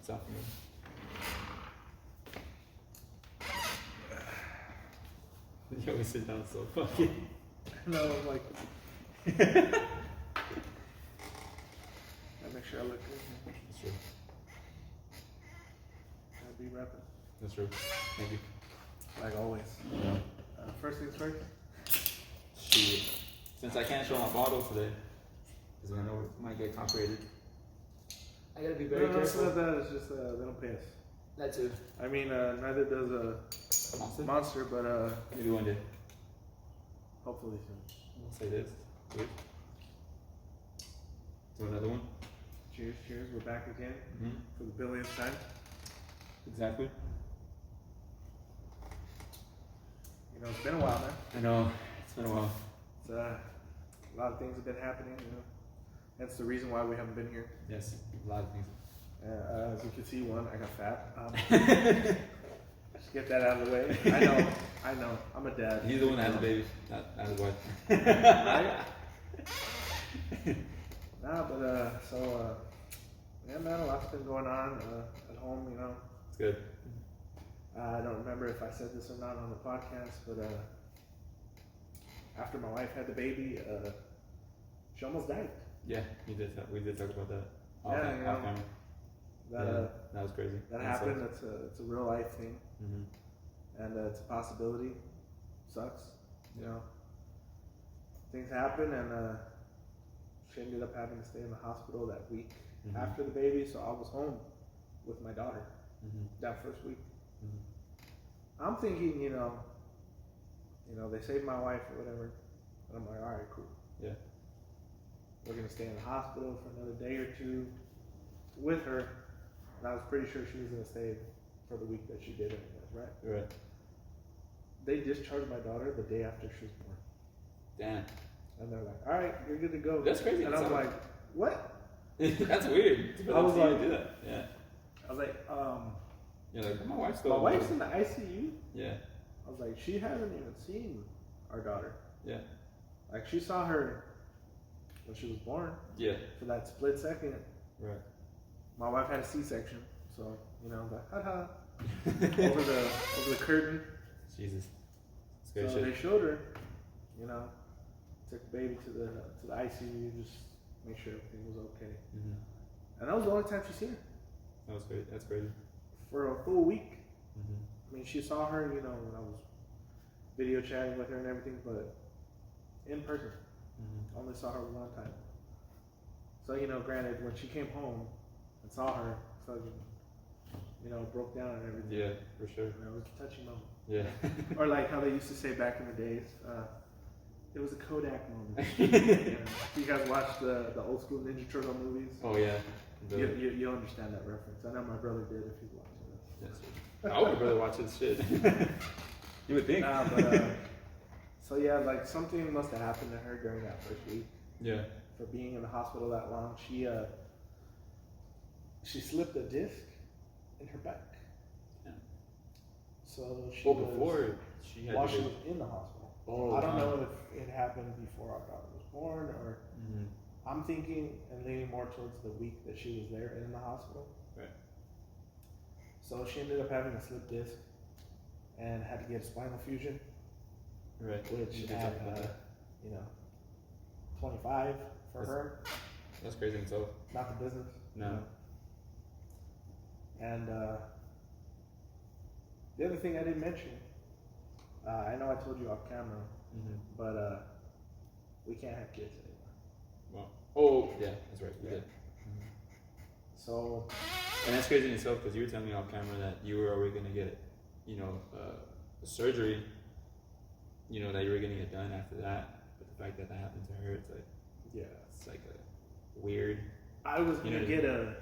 It's out for me. You always sit down so fucking. No, I'm like. I make sure I look good. That's true. I'll be rapping. That's true. Thank you. Like always. Yeah. First things first. Shit. Since I can't show my bottle today, because I know it might get copyrighted. I gotta be very No, careful. it's not that. It's just they don't pay us. That too. I mean, neither does Monster, but maybe one day. hopefully soon. We'll say this. Wait. Do another one. Cheers, cheers. We're back again for the billionth time. Exactly. You know, it's been a while now. I know. It's been a while. It's, a lot of things have been happening. You know, that's the reason why we haven't been here. Yes, a lot of things. As you can see, one, I got fat. Just get that out of the way. I know. I'm a dad. He's the one that has a baby, not his wife. Right? Nah, but yeah, man, a lot's been going on at home. You know, It's good. I don't remember if I said this or not on the podcast, but after my wife had the baby, she almost died. Yeah, we did talk about that. Yeah, you know, that was crazy. That happened. It's a real life thing, and it's a possibility. Sucks, you know. Things happen, and she ended up having to stay in the hospital that week after the baby. So I was home with my daughter that first week. I'm thinking, you know, they saved my wife or whatever, and I'm like, all right, cool. Yeah. We're gonna stay in the hospital for another day or two with her, and I was pretty sure she was gonna stay for the week that she did anyways, right? Right. They discharged my daughter the day after she was born. Damn. And they're like, all right, you're good to go. That's crazy. And I'm like, what? That's weird. I was like, do that. Yeah. I was like, You're like, my wife's in the ICU? Yeah. I was like, she hasn't even seen our daughter. Yeah. Like, she saw her when she was born. Yeah. For that split second. Right. My wife had a C-section, so, you know, like, haha. over the curtain. Jesus. So they showed her, you know, took the baby to the ICU, just make sure everything was okay. And that was the only time she seen her. That was great. That's crazy. For a full week. I mean, she saw her, you know, when I was video chatting with her and everything, but in person. Only saw her one time. So, you know, granted, when she came home and saw her, fucking, you know, broke down and everything. Yeah, for sure. And it was a touching moment. Yeah. Or like how they used to say back in the days, it was a Kodak moment. You guys watch the old school Ninja Turtle movies? Oh yeah. You understand that reference. I know my brother did if he's watching this. Yes. I would rather watch this shit. You would think. So yeah, like something must have happened to her during that first week. Yeah. For being in the hospital that long, she slipped a disc in her back. Yeah. So she before she had while she was in the hospital. Oh, I don't know if it happened before our daughter was born or. I'm thinking and leaning more towards the week that she was there in the hospital. Right. So she ended up having a slip disc and had to get a spinal fusion. Right. Which at, 25 for her. That's crazy in itself. Not the business. No. You know? And the other thing I didn't mention, I know I told you off camera, but we can't have kids anymore. Well, oh yeah, that's right. We did. So. And that's crazy in itself because you were telling me off camera that you were already gonna get, a surgery. You know that you were gonna get done after that, but the fact that happened to her, it's like, it's like a weird. I was gonna get a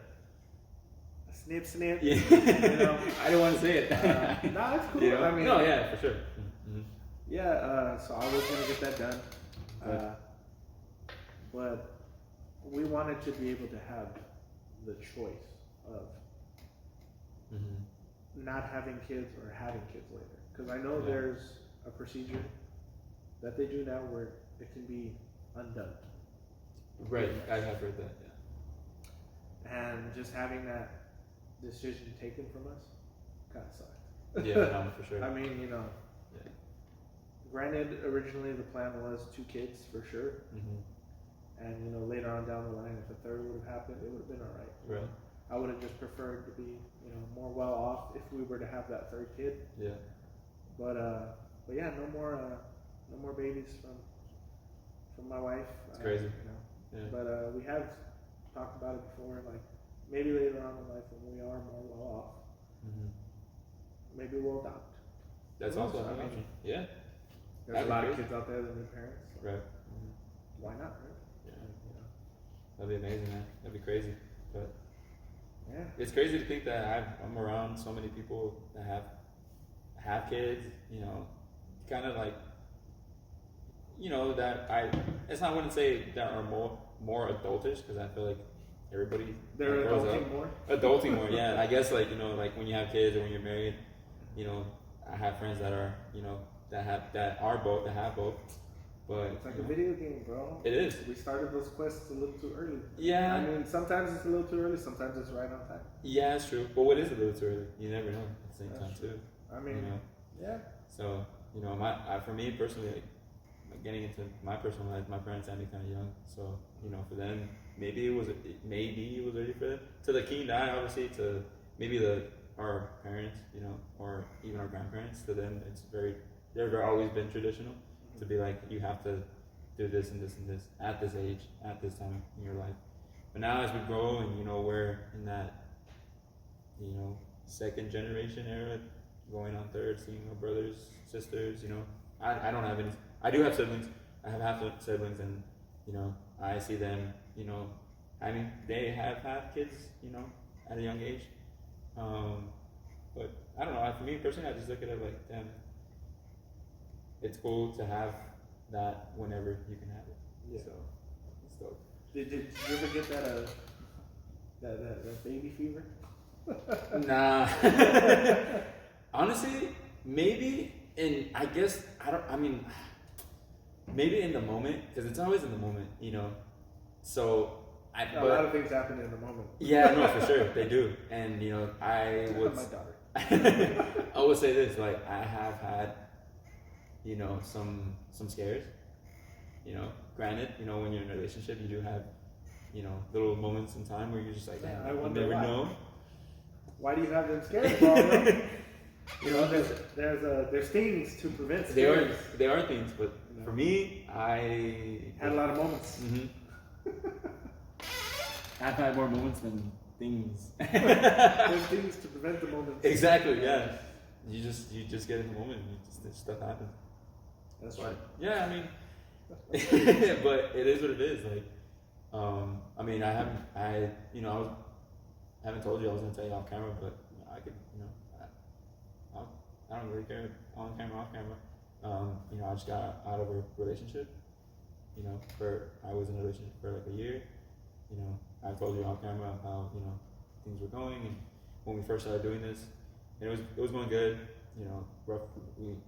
snip. Yeah. You know, I don't want to say it. Nah, it's cool. You know? I mean, no, yeah, for sure. Yeah, so I was gonna get that done, but we wanted to be able to have the choice of not having kids or having kids later. Because I know there's a procedure that they do now where it can be undone. Right, I have heard that. Yeah. And just having that decision taken from us kind of sucked. Yeah, no, for sure. I mean, you know, Yeah. granted, originally the plan was 2 kids for sure, and you know, later on down the line, if a third would have happened, it would have been all right. Right. I would have just preferred to be, you know, more well off if we were to have that third kid. Yeah. But yeah, no more babies from my wife. It's crazy. You know. Yeah. But we have talked about it before, like maybe later on in life when we are more well off, maybe we'll adopt. That's also an option. Yeah. There's a lot of kids out there that need parents. So right. Why not, right? Yeah. You know. That'd be amazing, man. That'd be crazy. But yeah, it's crazy to think that I'm around so many people that have kids. You know, kind of like, you know, that I wouldn't say that are more adultish, because I feel like everybody they're grows adulting up. more. Adulting more, yeah. I guess, like, you know, like when you have kids or when you're married, you know, I have friends that are, you know, that have both. But It's like a video game, bro. it is. We started those quests a little too early. Yeah. I mean, sometimes it's a little too early, sometimes it's right on time. Yeah, it's true. But what is a little too early? You never know at the same That's time true. too. I mean, You know? yeah. So, you know, for me personally, like getting into my personal life, my parents had me kind of young. So, you know, for them, maybe it was ready for them. To the keen eye, obviously, to maybe our parents, you know, or even our grandparents. To them, they're always been traditional. To be like, you have to do this and this and this at this age, at this time in your life. But now as we grow and, you know, we're in that, you know, second generation era, going on third, seeing our brothers, sisters, you know. I don't have any. I do have siblings. I have half siblings, and, you know, I see them, you know, they have kids, you know, at a young age. But I don't know. For me personally, I just look at it like, damn, it's cool to have that whenever you can have it. Yeah. So it's dope. Did you ever get that baby fever? Nah. Honestly, maybe, and I guess maybe in the moment, because it's always in the moment, you know. So a lot of things happen in the moment. Yeah, no, for sure they do, and you know, I would. My daughter. I would say this: like, I have had, you know, some scares. You know, granted, you know, when you're in a relationship, you do have, you know, little moments in time where you're just like, Yeah, I wonder never why. know. Why do you have them scares, bro? You know, there's things to prevent scares. They are things, but for me, I had a lot of moments. I've had more moments than things. There's things to prevent the moments. Exactly. Yeah. You just get in the moment. Stuff happens. That's right. Yeah, I mean, but it is what it is. Like, I mean, I haven't told you I was gonna tell you off camera, but I could, you know, I don't really care on camera, off camera. You know, I just got out of a relationship. You know, I was in a relationship for like a year. You know, I told you off camera how, you know, things were going, and when we first started doing this, and it was going good. You know, rough.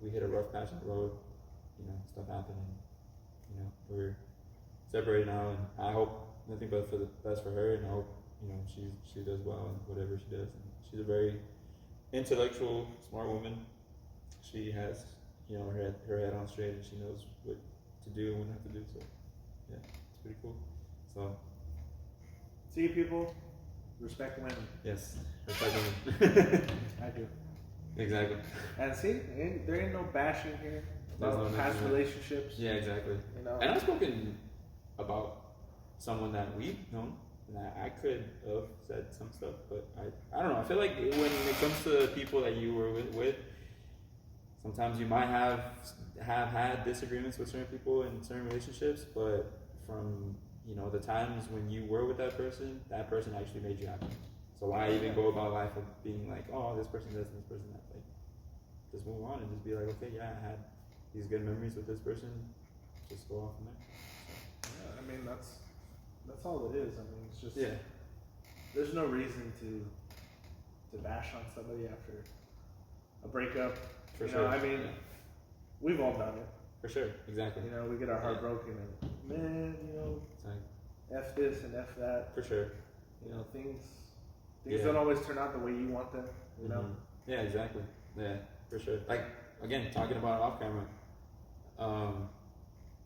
We hit a rough patch on the road. You know, stuff happened, and, you know, we're separated now, and I hope nothing but for the best for her, and I hope, you know, she does well in whatever she does. And she's a very intellectual, smart woman. She has, you know, her head on straight, and she knows what to do and what not to do. So, yeah, it's pretty cool. So, see, people, respect women. yes, respect women. I do. Exactly. And see, there ain't no bashing here about no past nothing. relationships. Yeah, exactly. You know, And I've spoken about someone that we've known, and I could have said some stuff, but I don't know. I feel like when it comes to people that you were with, sometimes you might have had disagreements with certain people in certain relationships, but from, you know, the times when you were with that person actually made you happy. So why even go about life of being like, oh, this person this and this person that? Like, just move on and just be like, okay, yeah, I had these good memories with this person. Just go off from there. yeah, I mean, that's all it is. I mean, it's just, Yeah. there's no reason to bash on somebody after a breakup. For you sure. know, I mean, we've all done it. For sure, exactly. You know, we get our heart broken, and man, you know, It's like, F this and F that. for sure. You know, things Things don't always turn out the way you want them, you know? Yeah, exactly. Yeah, for sure. Like, again, talking about off camera,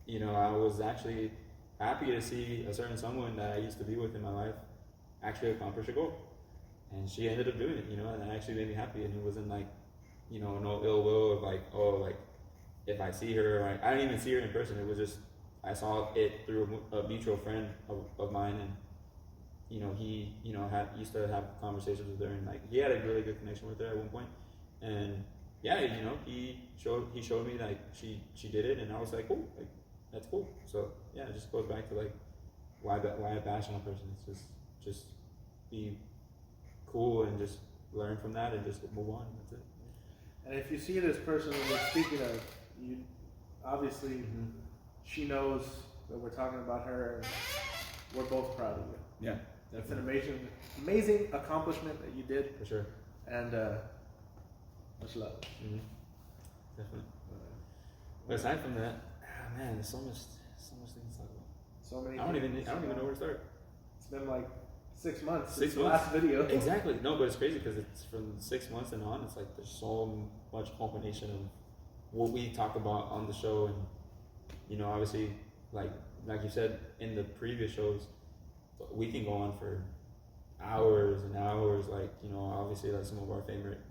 you know, I was actually happy to see a certain someone that I used to be with in my life actually accomplish a goal. And she ended up doing it, you know, and that actually made me happy. And it wasn't like, you know, no ill will of like, oh, like, if I see her, like, I didn't even see her in person. It was just, I saw it through a mutual friend of mine, and you know, he, you know, used to have conversations with her, and like he had a really good connection with her at one point. And yeah, you know, he showed me like she did it, and I was like, cool, like that's cool. So yeah, it just goes back to like why I bash on a person. It's just be cool and just learn from that and just move on. That's it. And if you see this person that we're speaking of, you obviously she knows that we're talking about her, and we're both proud of you. Yeah, that's an amazing accomplishment that you did. For sure. And much love. Definitely. But aside from that, man, there's so much things to talk about. So many. I don't even know where to start. It's been like 6 months since the last video. Exactly. No, but it's crazy because it's from 6 months and on. It's like there's so much culmination of what we talk about on the show, and you know, obviously, like you said in the previous shows, we can go on for hours and hours. Like, you know, obviously, like some of our favorite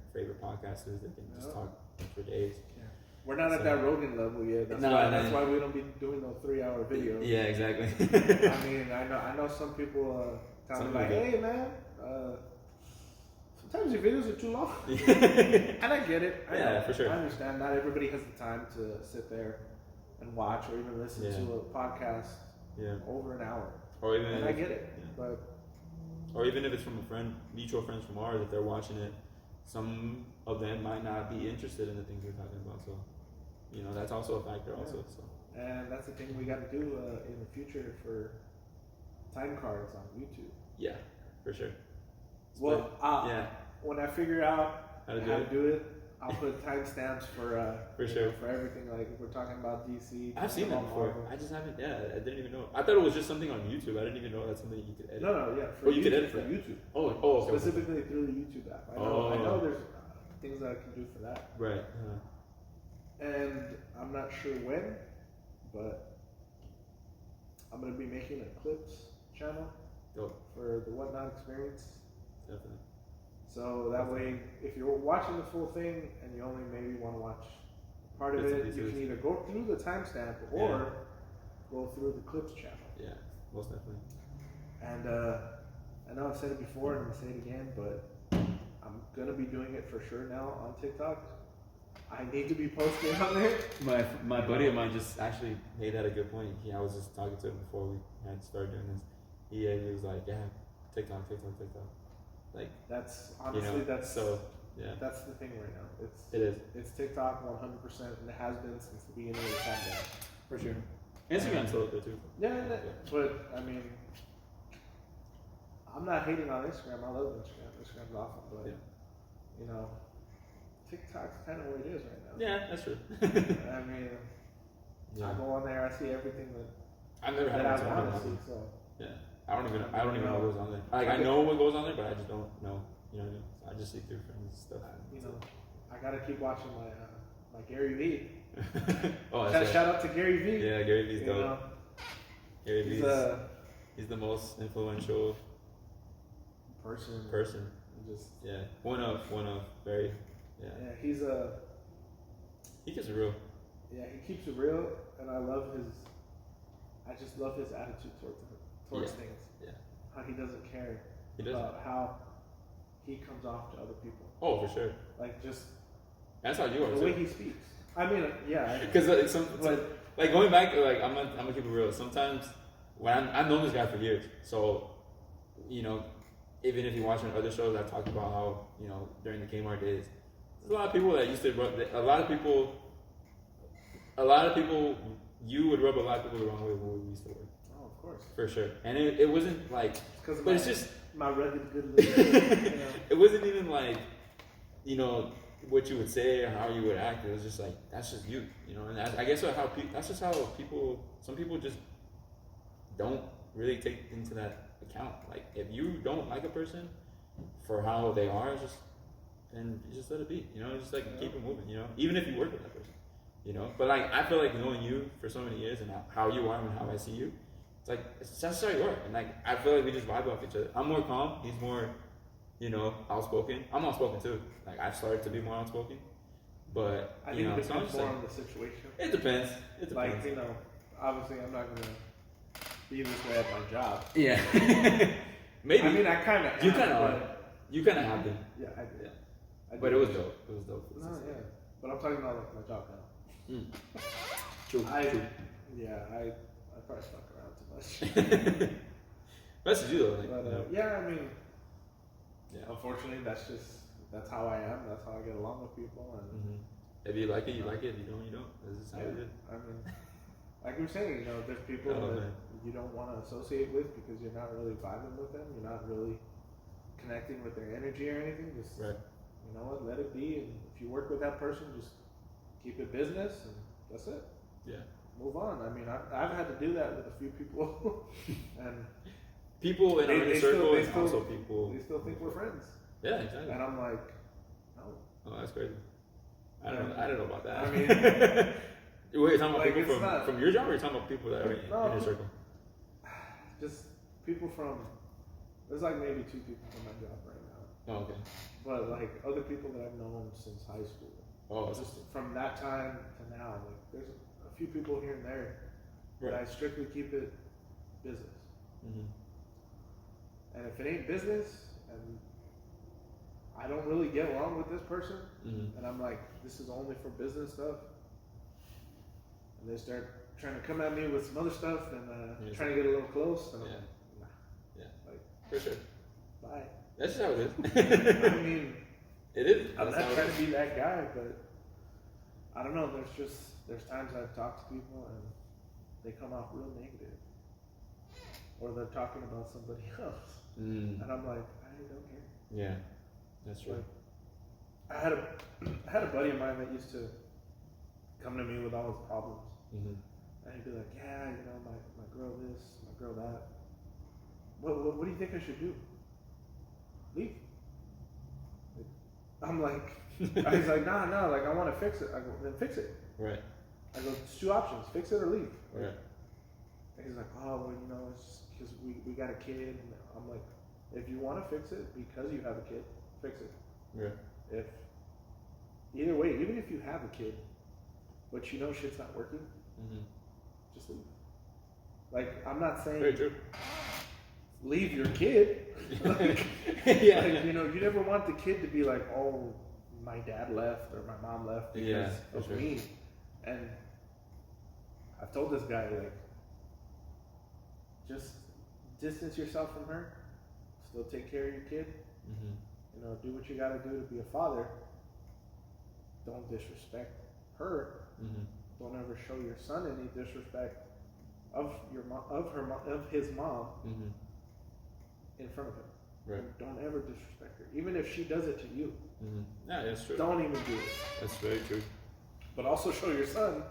podcasters that can just talk for days. Yeah. We're not at that Rogan level yet. That's why we don't be doing those 3-hour videos. Yeah, exactly. I mean, I know some people tell me like, hey man, sometimes your videos are too long. And I get it. I know, for sure. I understand. Not everybody has the time to sit there and watch or even listen to a podcast over an hour. Or even and I get it. But or even if it's from a friend, mutual friends from ours, if they're watching it, some of them might not be interested in the things we're talking about. So, you know, that's also a factor also. So. And that's the thing we got to do in the future for time cards on YouTube. Yeah, for sure. Well, when I figure out how to do it, I'll put timestamps for sure for everything. Like if we're talking about DC, I've seen that before. I just haven't. Yeah, I didn't even know. I thought it was just something on YouTube. I didn't even know that's something you could edit. No, yeah. For you could edit for YouTube. Oh, okay. Specifically through the YouTube app. I know there's things that I can do for that. Right. And I'm not sure when, but I'm gonna be making a clips channel for the WhatNot experience. Definitely. So that way, if you're watching the full thing and you only maybe want to watch part of it, you can either go through the timestamp or go through the clips channel. Yeah, most definitely. And I know I've said it before and I'm gonna say it again, but I'm gonna be doing it for sure now on TikTok. I need to be posting on there. My buddy of mine just actually made that a good point. I was just talking to him before we had started doing this. He was like, yeah, TikTok. Like that's honestly that's so that's the thing right now. It's TikTok 100%, and it has been since the beginning of the pandemic. For sure. Instagram's still there too. Yeah, but I mean, I'm not hating on Instagram. I love Instagram. Instagram's awesome, but you know, TikTok's kind of where it is right now. Yeah, that's true. I mean, I go on there, I see everything that I've never had I want to see. So I don't even know what goes on there. Like I know what goes on there, but I just don't know. You know what I mean? So I just see through friends and stuff. You know, I gotta keep watching my Gary Vee. Shout out to Gary Vee. Yeah, Gary Vee's dope. Know, Gary Vee's he's the most influential person. Just one of very he keeps it real. Yeah, he keeps it real, and I just love his attitude towards things. Yeah. How he doesn't care about how he comes off to other people. Oh, for sure. Like just that's how you are. The way he speaks. I mean, because like going back, like I'm gonna keep it real. Sometimes when I've known this guy for years, so you know, even if you're watching other shows, I talked about how during the Kmart days, there's a lot of people that used to a lot of people. You would rub a lot of people the wrong way when we used to work. Oh, of course. For sure. And it wasn't like... But it's just... My rugged good looking. It wasn't even like, what you would say or how you would act. It was just like, that's just you, And I guess that's just how some people just don't really take into that account. Like, if you don't like a person, for how they are, and just let it be, you know, just like keep it moving, you know, even if you work with that person, you know. But like I feel like knowing you for so many years and how you are and how I see you, it's like that's how you are, and like I feel like we just vibe off each other. I'm more calm, he's more, you know, outspoken. I'm outspoken too. Like I've started to be more outspoken, but I you think know, it depends more like, on the situation. It depends. It depends. Like, you know, obviously I'm not gonna be this way at my job. Yeah. Maybe. I mean, I kind of. You kind of are. You kind of have been. Yeah, I did. Yeah. But it was dope. It was dope. No, yeah. But I'm talking about like my job now. True. True. Yeah, I probably stuck around too much. Best to do though. Like, But yeah, I mean, yeah. Unfortunately, that's how I am. That's how I get along with people. And if you like it, you like it. If you don't, you don't. This is how it is. I mean, like we were saying, you know, there's people that you don't want to associate with because you're not really vibing with them. You're not really connecting with their energy or anything. Just you know what, let it be. And if you work with that person, just keep it business, and that's it. Yeah. Move on. I mean, I've had to do that with a few people, and people in our inner circle, and also people they still think we're friends. Yeah, exactly. And I'm like, no. Oh, that's crazy. I don't know about that. I mean, wait, you're talking about like, people from your job, or you're talking about people that are in your circle? Just people from. There's like maybe 2 people from my job right now. Oh, okay. But like other people that I've known since high school. Oh, just from that time to now, like there's a few people here and there, but I strictly keep it business. And if it ain't business, and I don't really get along with this person, and I'm like, this is only for business stuff, and they start trying to come at me with some other stuff and trying to get a little close, and I'm like, nah. Yeah. Like, for sure. Bye. That's just how it is. I mean, it is. I'm not trying to be that guy, but I don't know. There's times I've talked to people and they come off real negative, or they're talking about somebody else, and I'm like, I don't care. Yeah, that's true. Like, I had a buddy of mine that used to come to me with all his problems, and he'd be like, yeah, you know, my girl this, my girl that. What do you think I should do? Leave. I'm like, he's like, nah, like I want to fix it. I go, then fix it. Right. I go, there's 2 options: fix it or leave. Right. And he's like, oh, well, you know, it's just because we got a kid. And I'm like, if you want to fix it because you have a kid, fix it. Yeah. If either way, even if you have a kid, but you know shit's not working, just leave. Like, I'm not saying very true. Leave your kid. Like, you know, you never want the kid to be like, oh, my dad left or my mom left because of me. And I've told this guy, like, just distance yourself from her, still take care of your kid, you know, do what you gotta do to be a father. Don't disrespect her. Don't ever show your son any disrespect of your mom, of his mom in front of him. Right. Don't ever disrespect her, even if she does it to you. Yeah, that's true. Don't even do it. That's very true. But also show your son,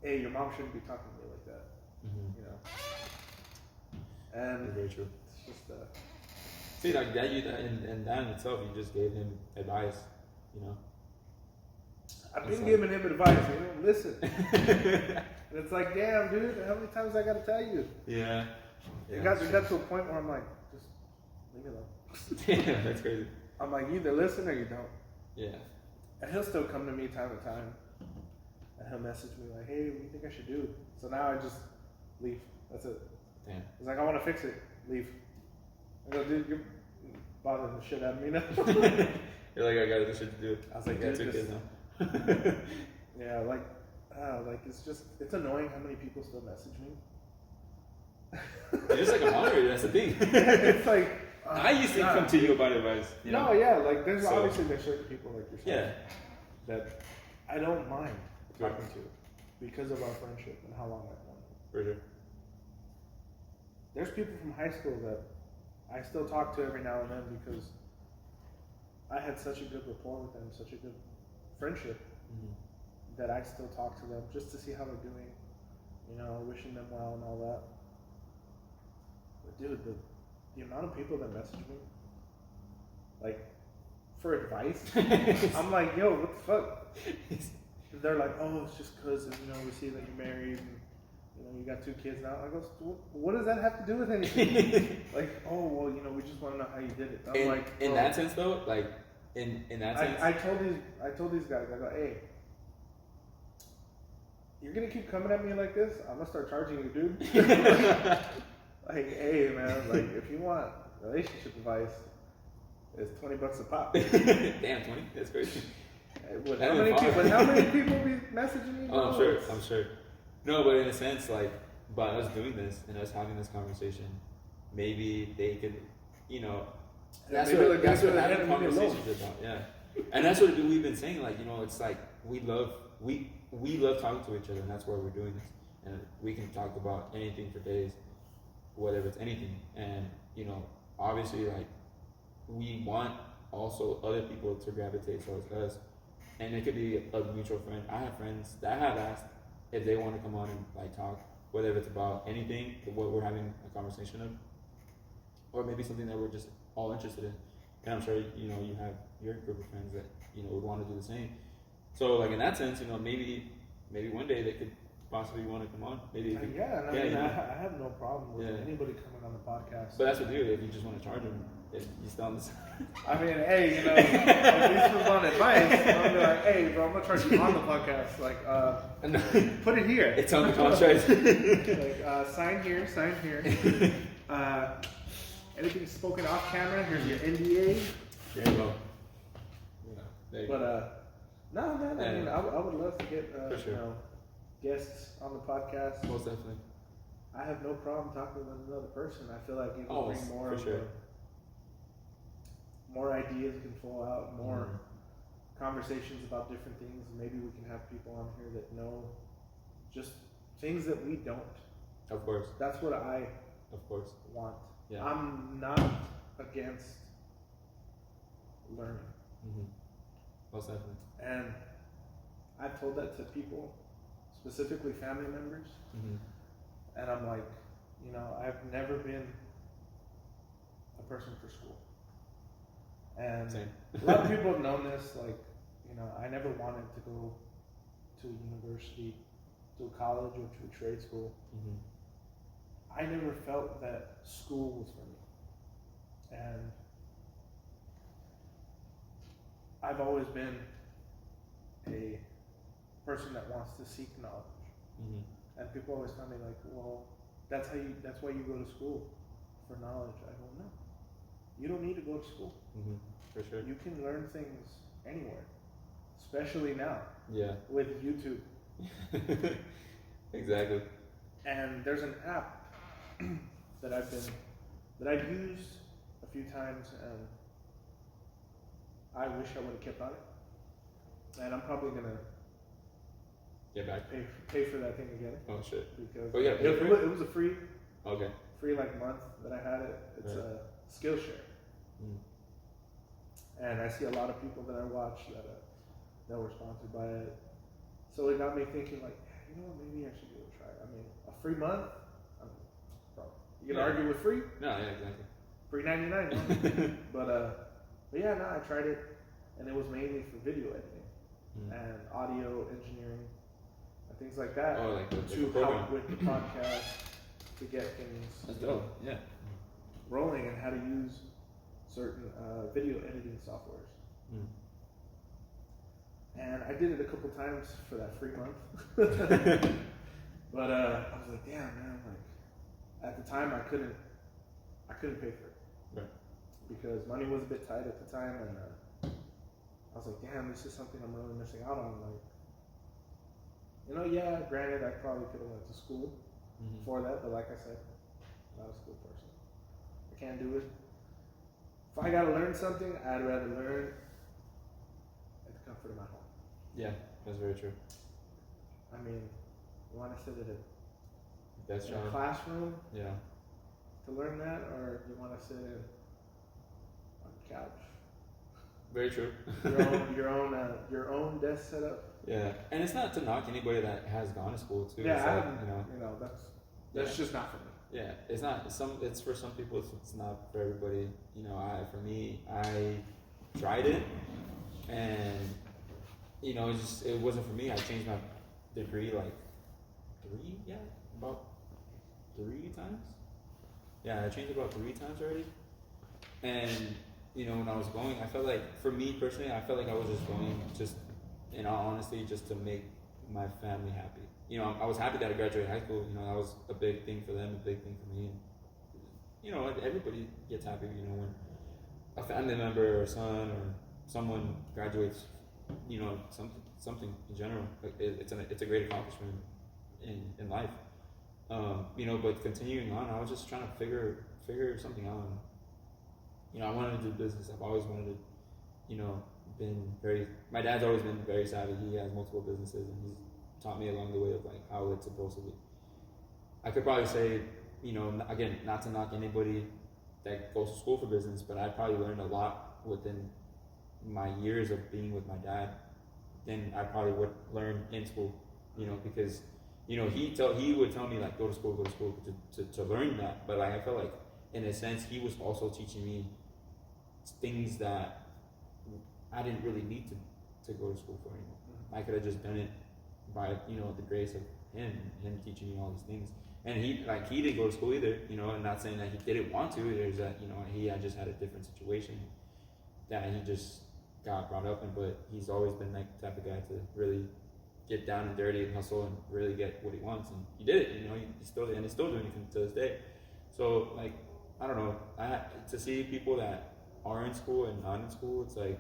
hey, your mom shouldn't be talking to me like that. You know. And that's very true. It's just see, like that, and that in itself, you just gave him advice. You know. I've been giving him advice. He didn't listen. And it's like, damn, dude, how many times I gotta tell you? Yeah. It got to a point where I'm like, just leave it alone. Yeah, that's crazy. I'm like, you either listen or you don't. Yeah. And he'll still come to me time to time, and he'll message me like, hey, what do you think I should do? So now I just leave. That's it. Damn. He's like, I want to fix it. Leave. I go, dude, you're bothering the shit out of me now. You're like, I got other shit to do. I was like, dude, dude, kids now. Yeah, like it's annoying how many people still message me. You're just like a moderator, that's the thing. It's like I used to come to you about advice. You know? No, yeah, like there's certain people like yourself that I don't mind talking to because of our friendship and how long I've known you. For sure. There's people from high school that I still talk to every now and then because I had such a good rapport with them, such a good friendship, that I still talk to them just to see how they're doing, you know, wishing them well and all that. But dude, the amount of people that message me, like for advice. I'm like, yo, what the fuck? They're like, oh, it's just because we see that you're married and you got 2 kids now. I go, what does that have to do with anything? Like, oh well, we just want to know how you did it. I'm like, in that sense though, like in that sense, I told these guys, I go, hey, you're gonna keep coming at me like this, I'm gonna start charging you, dude. Like, hey man, like if you want relationship advice, it's $20 a pop. Damn, 20? That's crazy. How many people be messaging me? Oh, I'm sure. No, but in a sense, like by us doing this and us having this conversation, maybe they could, that's what having conversations is about. Yeah, and that's what we've been saying. Like, it's like we love talking to each other, and that's why we're doing this. And we can talk about anything for days, whatever it's anything. And obviously, like we want also other people to gravitate towards us, and it could be a mutual friend. I have friends that have asked if they want to come on and like talk, whether it's about anything, what we're having a conversation of, or maybe something that we're just all interested in. And I'm sure you have your group of friends that would want to do the same. So like in that sense, maybe one day they could possibly want to come on. Maybe I have no problem with anybody coming on the podcast. But that's what you do if you just want to charge them. If you still on this. I mean, hey, if this was on advice, I'm be like, hey, bro, I'm gonna charge you on the podcast. Like, put it here. It's on the contract. Like, sign here. Anything spoken off camera, here's your NDA. There you go. No, man. I mean, I would love to get sure. guests on the podcast. Most definitely. I have no problem talking with another person. I feel like you can bring more for sure. More ideas can flow out, more conversations about different things. Maybe we can have people on here that know just things that we don't. Of course. That's what I want. Yeah. I'm not against learning. Mm-hmm. Most definitely. And I've told that to people, specifically family members. Mm-hmm. And I'm like, I've never been a person for school. And Same. A lot of people have known this, like, I never wanted to go to a university, to a college, or to a trade school. Mm-hmm. I never felt that school was for me. And I've always been a person that wants to seek knowledge. Mm-hmm. And people always tell me like, well, that's why you go to school, for knowledge. I go, no. You don't need to go to school. Mm-hmm. For sure. You can learn things anywhere, especially now. Yeah. With YouTube. Exactly. And there's an app that I've used a few times, and I wish I would have kept on it. And I'm probably gonna get back. Pay for that thing again. Oh shit. Because it was a free. Okay. Free month that I had it. It's a Skillshare. Mm. And I see a lot of people that I watch that were sponsored by it. So it got me thinking, like, maybe I should give it a try. I mean, a free month. You can argue with free? No, yeah, exactly. Free 99. But yeah, no, I tried it, and it was mainly for video editing and audio engineering and things like that. Oh, like to help with the podcast, to get things. That's dope. Yeah. Rolling, and how to use certain video editing softwares. Mm. And I did it a couple times for that free month. But I was like, damn, man, like at the time I couldn't pay for it. Right. Because money was a bit tight at the time, and I was like, damn, this is something I'm really missing out on. Like, yeah, granted, I probably could have went to school for that, but like I said, I'm not a school person. I can't do it. If I gotta learn something, I'd rather learn at the comfort of my home. Yeah, that's very true. I mean, you want to sit at a classroom to learn that, or you want to sit on the couch? Very true. your own desk setup. Yeah, and it's not to knock anybody that has gone to school too. Yeah, it's like, that's just not for me. Yeah, it's not it's for some people. It's not for everybody. You know, for me, I tried it, and it wasn't for me. I changed my degree like about 3 times. Yeah, I changed about 3 times already. And when I was going, I felt like, for me personally, I felt like I was just going, just in all honesty, just to make my family happy. I was happy that I graduated high school. That was a big thing for them, a big thing for me. And everybody gets happy. When a family member or son or someone graduates. Something in general. Like it's a great accomplishment in life. But continuing on, I was just trying to figure something out. I wanted to do business. I've always wanted to, my dad's always been very savvy. He has multiple businesses, and he's taught me along the way of like how it's supposed to be. I could probably say, again, not to knock anybody that goes to school for business, but I probably learned a lot within my years of being with my dad than I probably would learn in school, because, he would tell me like, go to school to learn that. But like, I felt like, in a sense, he was also teaching me things that I didn't really need to go to school for anymore. I could have just done it by, the grace of him teaching me all these things. And he didn't go to school either, and not saying that he didn't want to. There's that, he had just had a different situation that he just got brought up in, but he's always been like the type of guy to really get down and dirty and hustle and really get what he wants, and he did it. He's still doing it to this day. So like, I don't know. To see people that are in school and not in school, it's like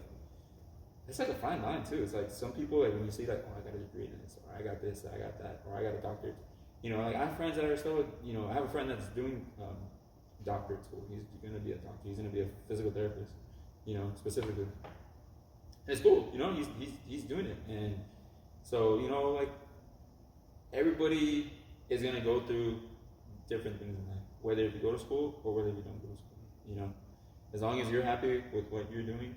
a fine line too. It's like some people, like when you see like, oh, I got a degree in this, or I got this, I got that, or I got a doctorate. Like I have friends that are still, I have a friend that's doing doctorate school. He's gonna be a doctor. He's gonna be a physical therapist. Specifically. It's cool. He's doing it, and so like everybody is gonna go through different things in life, whether you go to school or whether you don't go to school. As long as you're happy with what you're doing,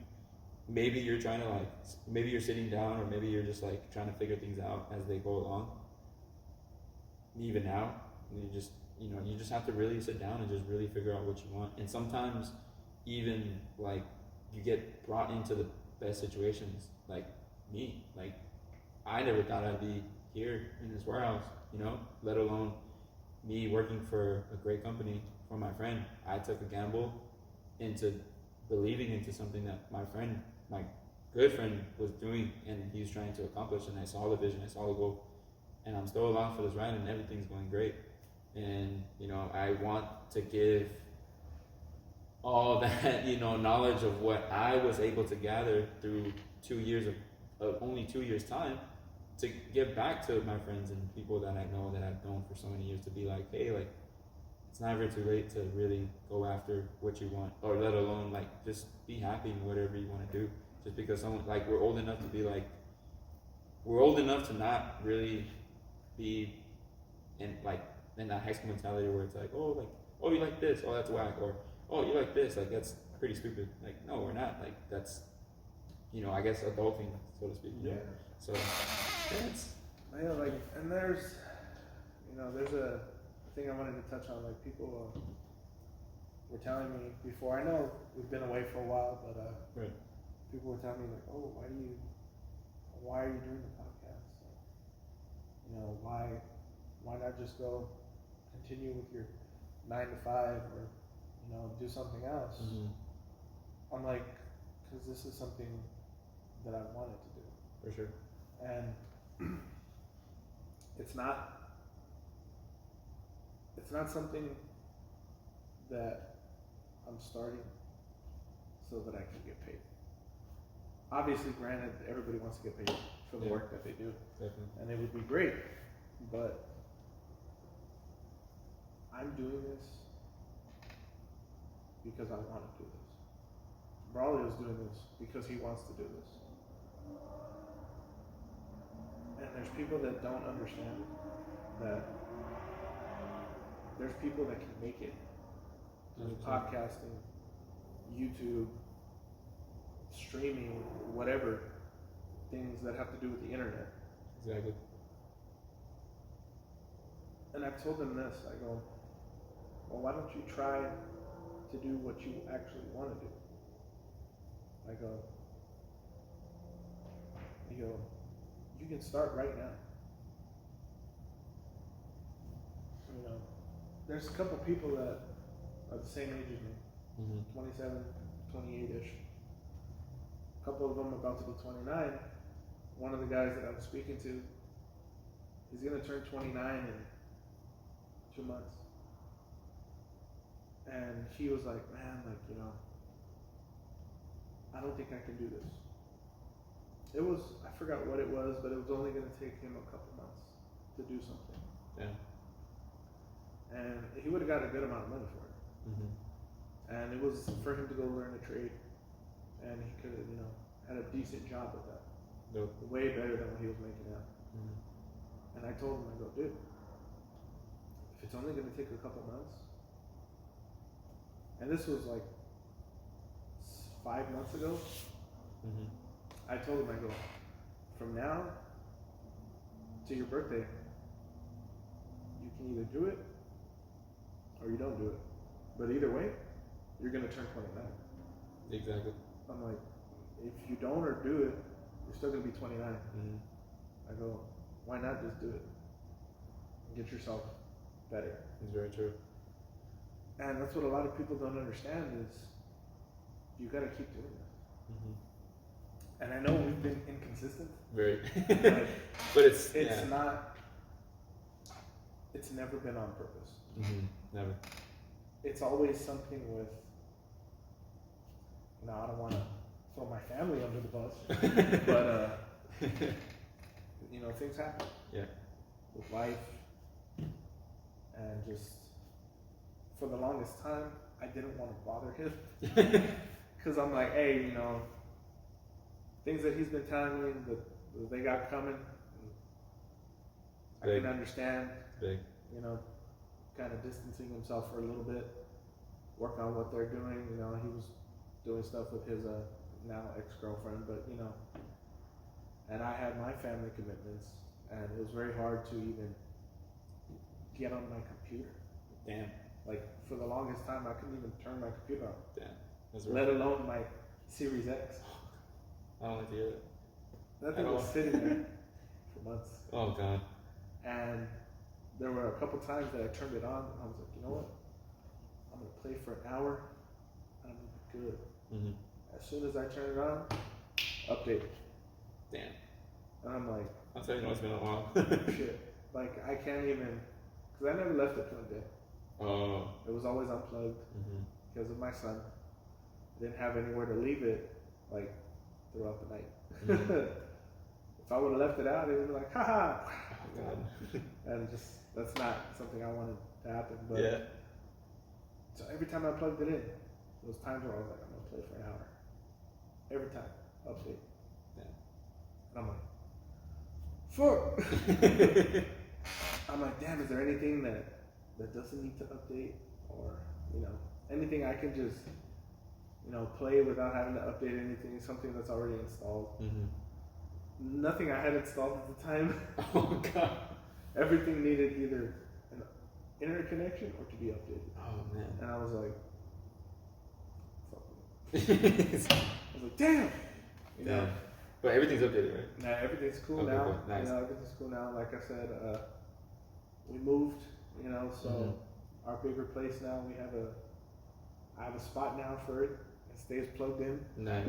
maybe you're trying to maybe you're sitting down, or maybe you're just like trying to figure things out as they go along. Even now, you just have to really sit down and just really figure out what you want. And sometimes, even like you get brought into the best situations. Like me, like I never thought I'd be here in this warehouse, let alone me working for a great company for my friend. I took a gamble into believing into something that my good friend was doing, and he was trying to accomplish, and I saw the vision, I saw the goal, and I'm still along for this ride, and everything's going great. And I want to give all that knowledge of what I was able to gather through 2 years of only 2 years time, to give back to my friends and people that I know, that I've known for so many years, to be like, hey, like, it's never too late to really go after what you want, or let alone like just be happy in whatever you want to do. Just because someone, like, we're old enough to not really be in that high school mentality where it's like, oh, you like this, oh, that's whack, or oh, you like this, like, that's pretty stupid. Like, no, we're not. Like, that's, I guess adulting, so to speak. Yeah. So, yeah, and there's a thing I wanted to touch on. Like, people were telling me before. I know we've been away for a while, but right. People were telling me like, oh, why are you doing the podcast? Why not just go continue with your 9 to 5, or do something else? Mm-hmm. I'm like, because this is something that I wanted to do. For sure. And it's not something that I'm starting so that I can get paid. Obviously, granted, everybody wants to get paid for the work that they do. Definitely. And it would be great, but I'm doing this because I want to do this. Braulio's doing this because he wants to do this. And there's people that don't understand that there's people that can make it doing podcasting, YouTube, streaming, whatever, things that have to do with the internet. Exactly. And I've told them this, I go, well, why don't you try to do what you actually want to do? I go, you can start right now. You know, there's a couple people that are the same age as me, 27, 28-ish. A couple of them about to be 29. One of the guys that I was speaking to, he's going to turn 29 in 2 months. And he was like, man, like, you know, I don't think I can do this. It was, I forgot what it was, but it was only going to take him a couple months to do something. Yeah. And he would have got a good amount of money for it. And it was for him to go learn a trade. And he could have, you know, had a decent job with that. Nope. Way better than what he was making now. And I told him, I go, dude, if it's only going to take a couple months, and this was like 5 months ago, I told him, I go, from now to your birthday, you can either do it or you don't do it. But either way, you're going to turn 29. Exactly. I'm like, if you don't or do it, you're still going to be 29. I go, why not just do it? Get yourself better. It's very true. And that's what a lot of people don't understand is you got to keep doing this. And I know we've been inconsistent. Very. Like, but it's not, it's never been on purpose. Never. It's always something with, you know, I don't want to throw my family under the bus, but, you know, things happen. Yeah. With life, and just, for the longest time, I didn't want to bother him. Because I'm like, hey, you know, things that he's been telling me that they got coming, I can understand. Big. You know, kind of distancing himself for a little bit, work on what they're doing. You know, he was doing stuff with his now ex-girlfriend, but you know, and I had my family commitments, and it was very hard to even get on my computer. Damn. Like for the longest time, I couldn't even turn my computer on. Damn. That's let alone my Series X. I don't like to hear that. That thing was sitting there for months. Oh God. And there were a couple times that I turned it on, and I was like, you know what? I'm gonna play for an hour, and I'm gonna be good. As soon as I turn it on, update. Damn. And I'm like, I'll tell you, it's been a while. shit. Like I can't even, because I never left it plugged in. Oh. It was always unplugged because of my son. I didn't have anywhere to leave it, like throughout the night. If I would have left it out, it would be like, haha. Oh, God. And just, that's not something I wanted to happen. But yeah. So every time I plugged it in, there was times where I was like, I'm gonna play for an hour. Every time, update. Yeah. And I'm like, fuck. I'm like, damn, is there anything that doesn't need to update, or you know, anything I can just, you know, play without having to update anything, something that's already installed. Nothing I had installed at the time. Oh God. Everything needed either an internet connection or to be updated. Oh man. And I was like, fuck me. I was like, damn. You know? But everything's updated, right? Nah, everything's cool okay, now. Cool. Nice. You know, everything's cool now. Like I said, we moved. You know, so our bigger place now. I have a spot now for it. It stays plugged in. Nice.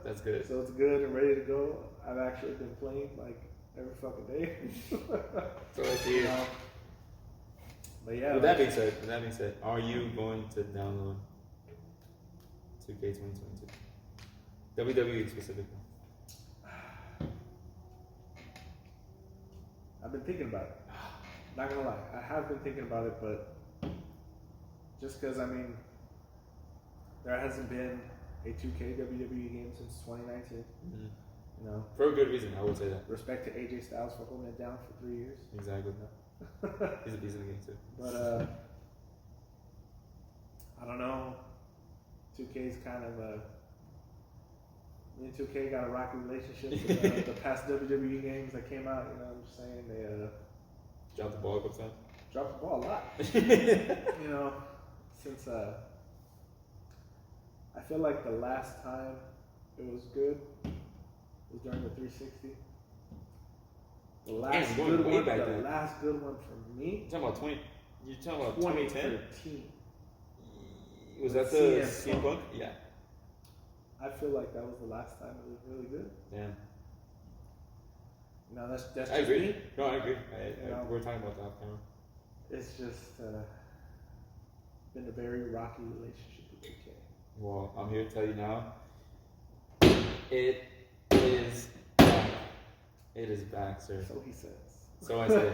That's good. So it's good and ready to go. I've actually been playing like every fucking day. So I see. But yeah. With that being said, are you going to download 2K 2022? WWE specifically. I've been thinking about it. Not gonna lie, I have been thinking about it, but just because, I mean, there hasn't been a 2K WWE game since 2019. You know, for a good reason, I would say that. Respect to AJ Styles for holding it down for 3 years. Exactly. He's a beast in the game too. But I don't know. 2K's kind of me and 2K got a rocky relationship with the past WWE games that came out. You know what I'm just saying? They dropped the ball a couple times. Dropped the ball a lot. You know, since I feel like the last time it was good was during the 360. The last good one, last good one for me. You're talking about 2010? 2013. Was that the CM Punk? Yeah. I feel like that was the last time it was really good. Yeah. No, that's just I agree. me. No, I agree. We're talking about that off camera. It's just been a very rocky relationship with 2K. Well, I'm here to tell you now. It is back. It is back, sir. So he says. So I say.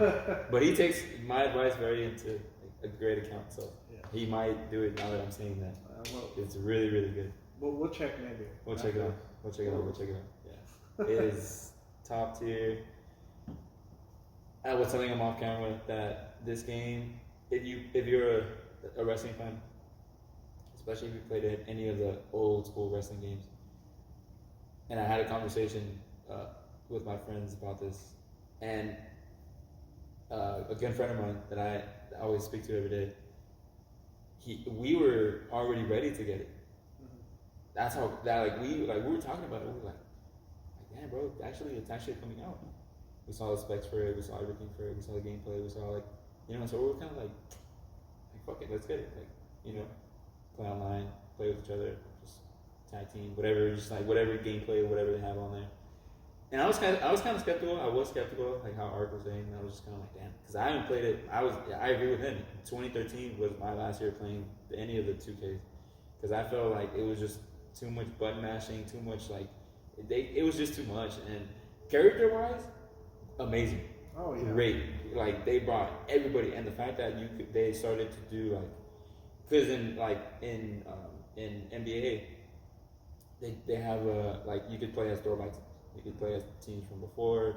But he takes my advice very into a great account, so he might do it now that I'm saying that. It's really, really good. We'll check maybe. We'll check it out. Yeah. It is top tier. I was telling him off camera that this game, if you're a wrestling fan, especially if you played any of the old school wrestling games, and I had a conversation with my friends about this, and a good friend of mine that I always speak to every day, we were already ready to get it. That's how we were talking about it. We were like, damn, bro, it's actually coming out. We saw the specs for it. We saw everything for it. We saw the gameplay. We saw so we were kind of like, fuck it, let's get it. Play online, play with each other, just tag team, whatever, just whatever gameplay, whatever they have on there. And I was kind of skeptical. I was skeptical, like how Art was saying. I was just kind of like, damn, because I haven't played it. I agree with him. 2013 was my last year playing any of the 2Ks, because I felt like it was just too much button mashing, too much it was just too much. And character wise, amazing. Oh yeah. Great. They brought everybody, and the fact that they started to do because in NBA, they have you could play as throwbacks. You could play as teams from before.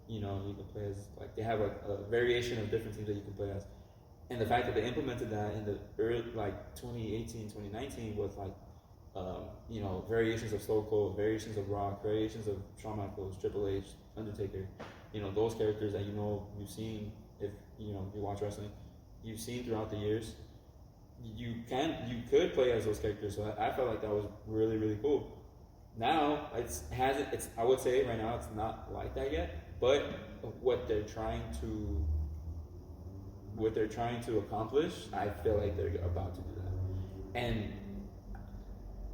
You can play as they have a variation of different teams that you can play as. And the fact that they implemented that in the early 2018, 2019 with variations of Stone Cold, variations of Rock, variations of Shawn Michaels, Triple H, Undertaker, those characters that you've seen if you watch wrestling, you've seen throughout the years. You could play as those characters, so I felt like that was really, really cool. Now I would say right now it's not like that yet, but what they're trying to accomplish, I feel like they're about to do that.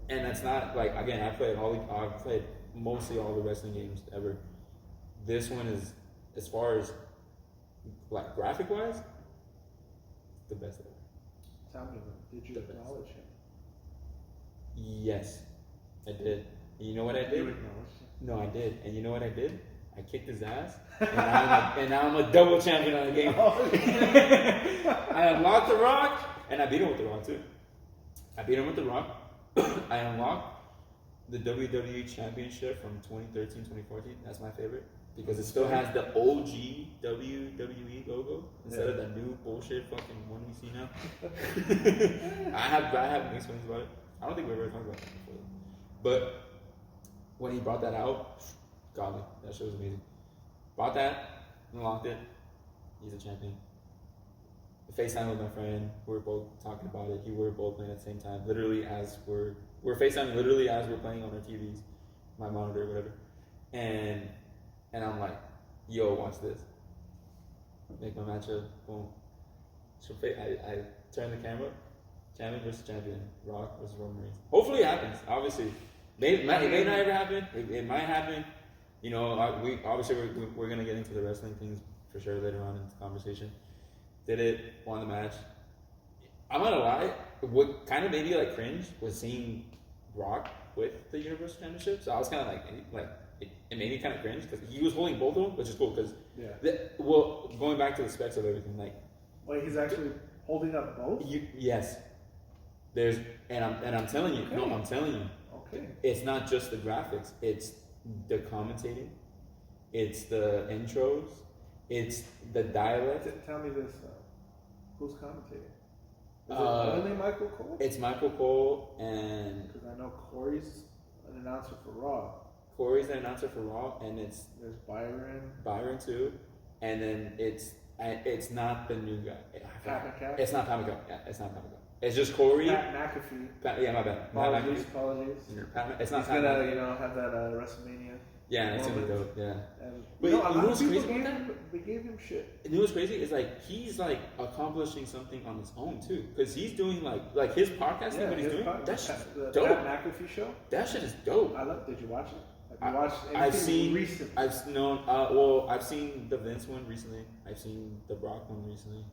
And that's not again, I've played mostly all the wrestling games ever. This one is, as far as graphic wise, the best ever. Tell me, did you acknowledge him? Yes, I did. And you know what I did? You acknowledged him? No, I did. And you know what I did? I kicked his ass, and now I'm a double champion on the game. I unlocked the Rock, and I beat him with the Rock too. I beat him with the Rock. I unlocked the WWE Championship from 2013, 2014. That's my favorite, because it still has the OG WWE logo instead of the new bullshit fucking one we see now. I have mixed feelings about it. I don't think we ever talked about that before, but when he brought that out, godly, that shit was amazing. Bought that, unlocked it. He's a champion. FaceTime with my friend. We were both talking about it. We were both playing at the same time. Literally as we're FaceTime literally as we're playing on our TVs, my monitor, whatever. And I'm like, yo, watch this. Make my matchup. Boom. So I turn the camera. Champion versus champion. Rock versus Roman Reigns. Hopefully it happens. Obviously, it may not ever happen. It might happen. We're gonna get into the wrestling things for sure later on in the conversation. Did it, won the match. I'm not gonna lie, what kind of made me cringe was seeing Rock with the Universal Championship. So I was kind of it made me kind of cringe because he was holding both of them, which is cool because going back to the specs of everything, wait, he's actually holding up both? Yes. I'm telling you, I'm telling you. Okay. It's not just the graphics, it's the commentating, it's the intros, it's the dialect. Tell me this, who's commentating? Is it only Michael Cole? It's Michael Cole, and because I know Corey's an announcer for Raw. Corey's an announcer for Raw, and there's Byron too, and then it's not the new guy. Pat McCaffrey? It's not Pat McCaffrey. Yeah, it's not Pat McCaffrey. It's just Corey. Pat McAfee. Yeah, my bad. Apologies. It's not. He's gonna, have that WrestleMania. Yeah, it's gonna be dope. Yeah. And but you know what's crazy about that? They gave him shit. You know what's crazy is like he's like accomplishing something on his own too, because he's doing like his podcasting. What he's doing, that's dope. Pat McAfee show. That shit is dope. Did you watch it? Have you watched anything I've seen recent? I've seen the Vince one recently. I've seen the Brock one recently.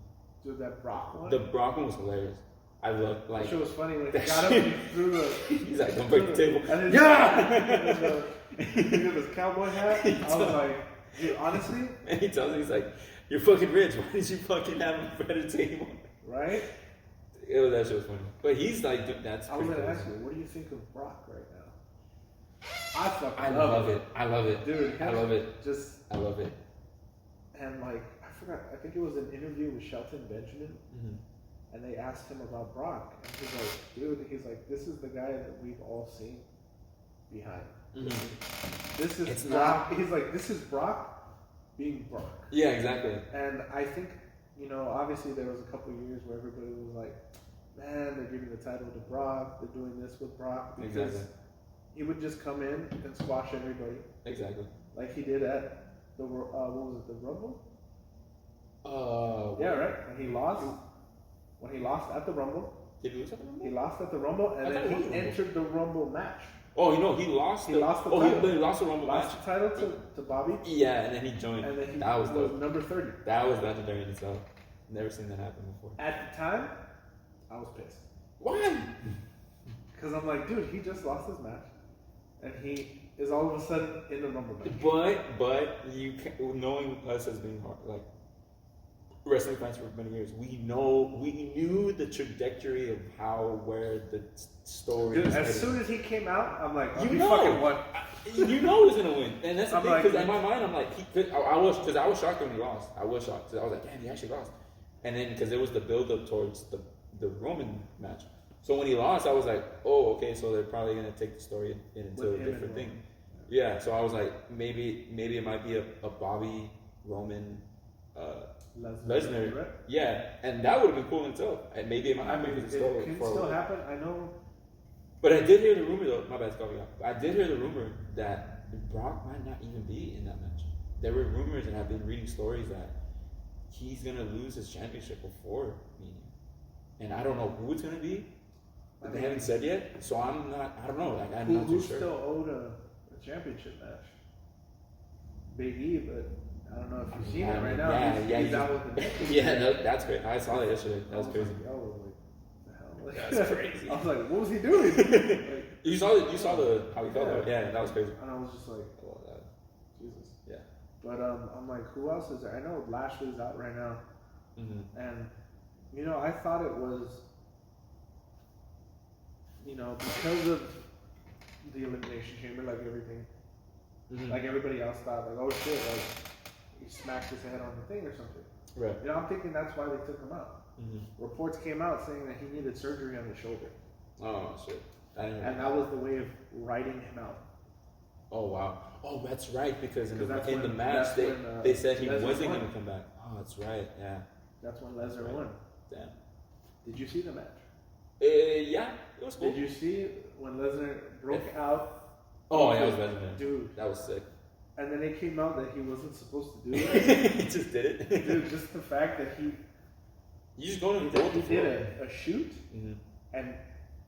Dude, that Brock one. The Brock one was hilarious. I love like. That shit was funny when he got up and he threw the. He's like, don't break the table. And Yeah. He did his cowboy hat. I was like, dude, honestly. And he tells me, he's like, you're fucking rich. Why did you fucking have a better table? Right. That shit was funny. But he's like, dude, that's. I was gonna ask you, what do you think of Brock right now? I love it. I love it, dude. I love it. I love it. And like, I forgot. I think it was an interview with Shelton Benjamin. Mm-hmm. And they asked him about Brock, and he's like, dude, this is the guy that we've all seen behind. Mm-hmm. This is it's Brock. not. He's like, this is Brock being Brock. Yeah, exactly. And I think, obviously there was a couple of years where everybody was like, man, they're giving the title to Brock, they're doing this with Brock, because he would just come in and squash everybody. Exactly. Like he did at the, what was it, the Rumble? Yeah, right? When he lost at the Rumble. Did he lose at the Rumble? He lost at the Rumble, and then he entered the Rumble match. Oh, he lost. He lost the title. He lost the Rumble match. Lost the title to Bobby. Yeah, and then he joined. And then that was number 30. That was legendary in itself. Never seen that happen before. At the time, I was pissed. Why? Because I'm like, dude, he just lost his match, and he is all of a sudden in the Rumble match. But you knowing us as being like wrestling fans for many years, we knew the trajectory of where the story. Dude, as soon as he came out, I'm like, fucking won. You know he's gonna win, and that's the thing. Because like, in my mind, I'm like, I was shocked when he lost. I was shocked because I was like, damn, he actually lost. And then because it was the build up towards the Roman match, so when he lost, I was like, oh, okay, so they're probably gonna take the story into a different thing. Yeah, so I was like, maybe it might be a Bobby Roman. Lesnar, right? Yeah, and that would have been cool in itself. And maybe it might happen because it can still happen. I know, but I did hear the rumor though. My bad, Scotty. I did hear the rumor that Brock might not even be in that match. There were rumors, and I've been reading stories that he's gonna lose his championship before Mania, and I don't know who it's gonna be. But they haven't said yet, so I'm not. I don't know. Like I'm not too sure. Who still owed a championship match? Big E, but. I don't know if you've seen it right now. He's out with the neck. Yeah, no, that's great. I saw that yesterday. That was crazy. That's crazy. I was like, what was he doing? You saw the how he felt though. Yeah, that was crazy. And I was just like, oh, Jesus. Yeah. But I'm like, who else is there? I know Lashley's out right now, and I thought it was, because of the Elimination Chamber, like everything, like everybody else thought, like, oh shit, like. He smacked his head on the thing or something. Right. I'm thinking that's why they took him out. Reports came out saying that he needed surgery on his shoulder. Oh shit! And that was the way of writing him out. Oh wow! Oh, that's right. Because in the match they said he wasn't going to come back. Oh, that's right. Yeah. That's when Lesnar won. Damn. Did you see the match? Yeah, it was cool. Did you see when Lesnar broke out? Oh yeah, it was Lesnar. Dude, that was sick. And then it came out that he wasn't supposed to do that. He just did it. Dude, just the fact that he did a shoot and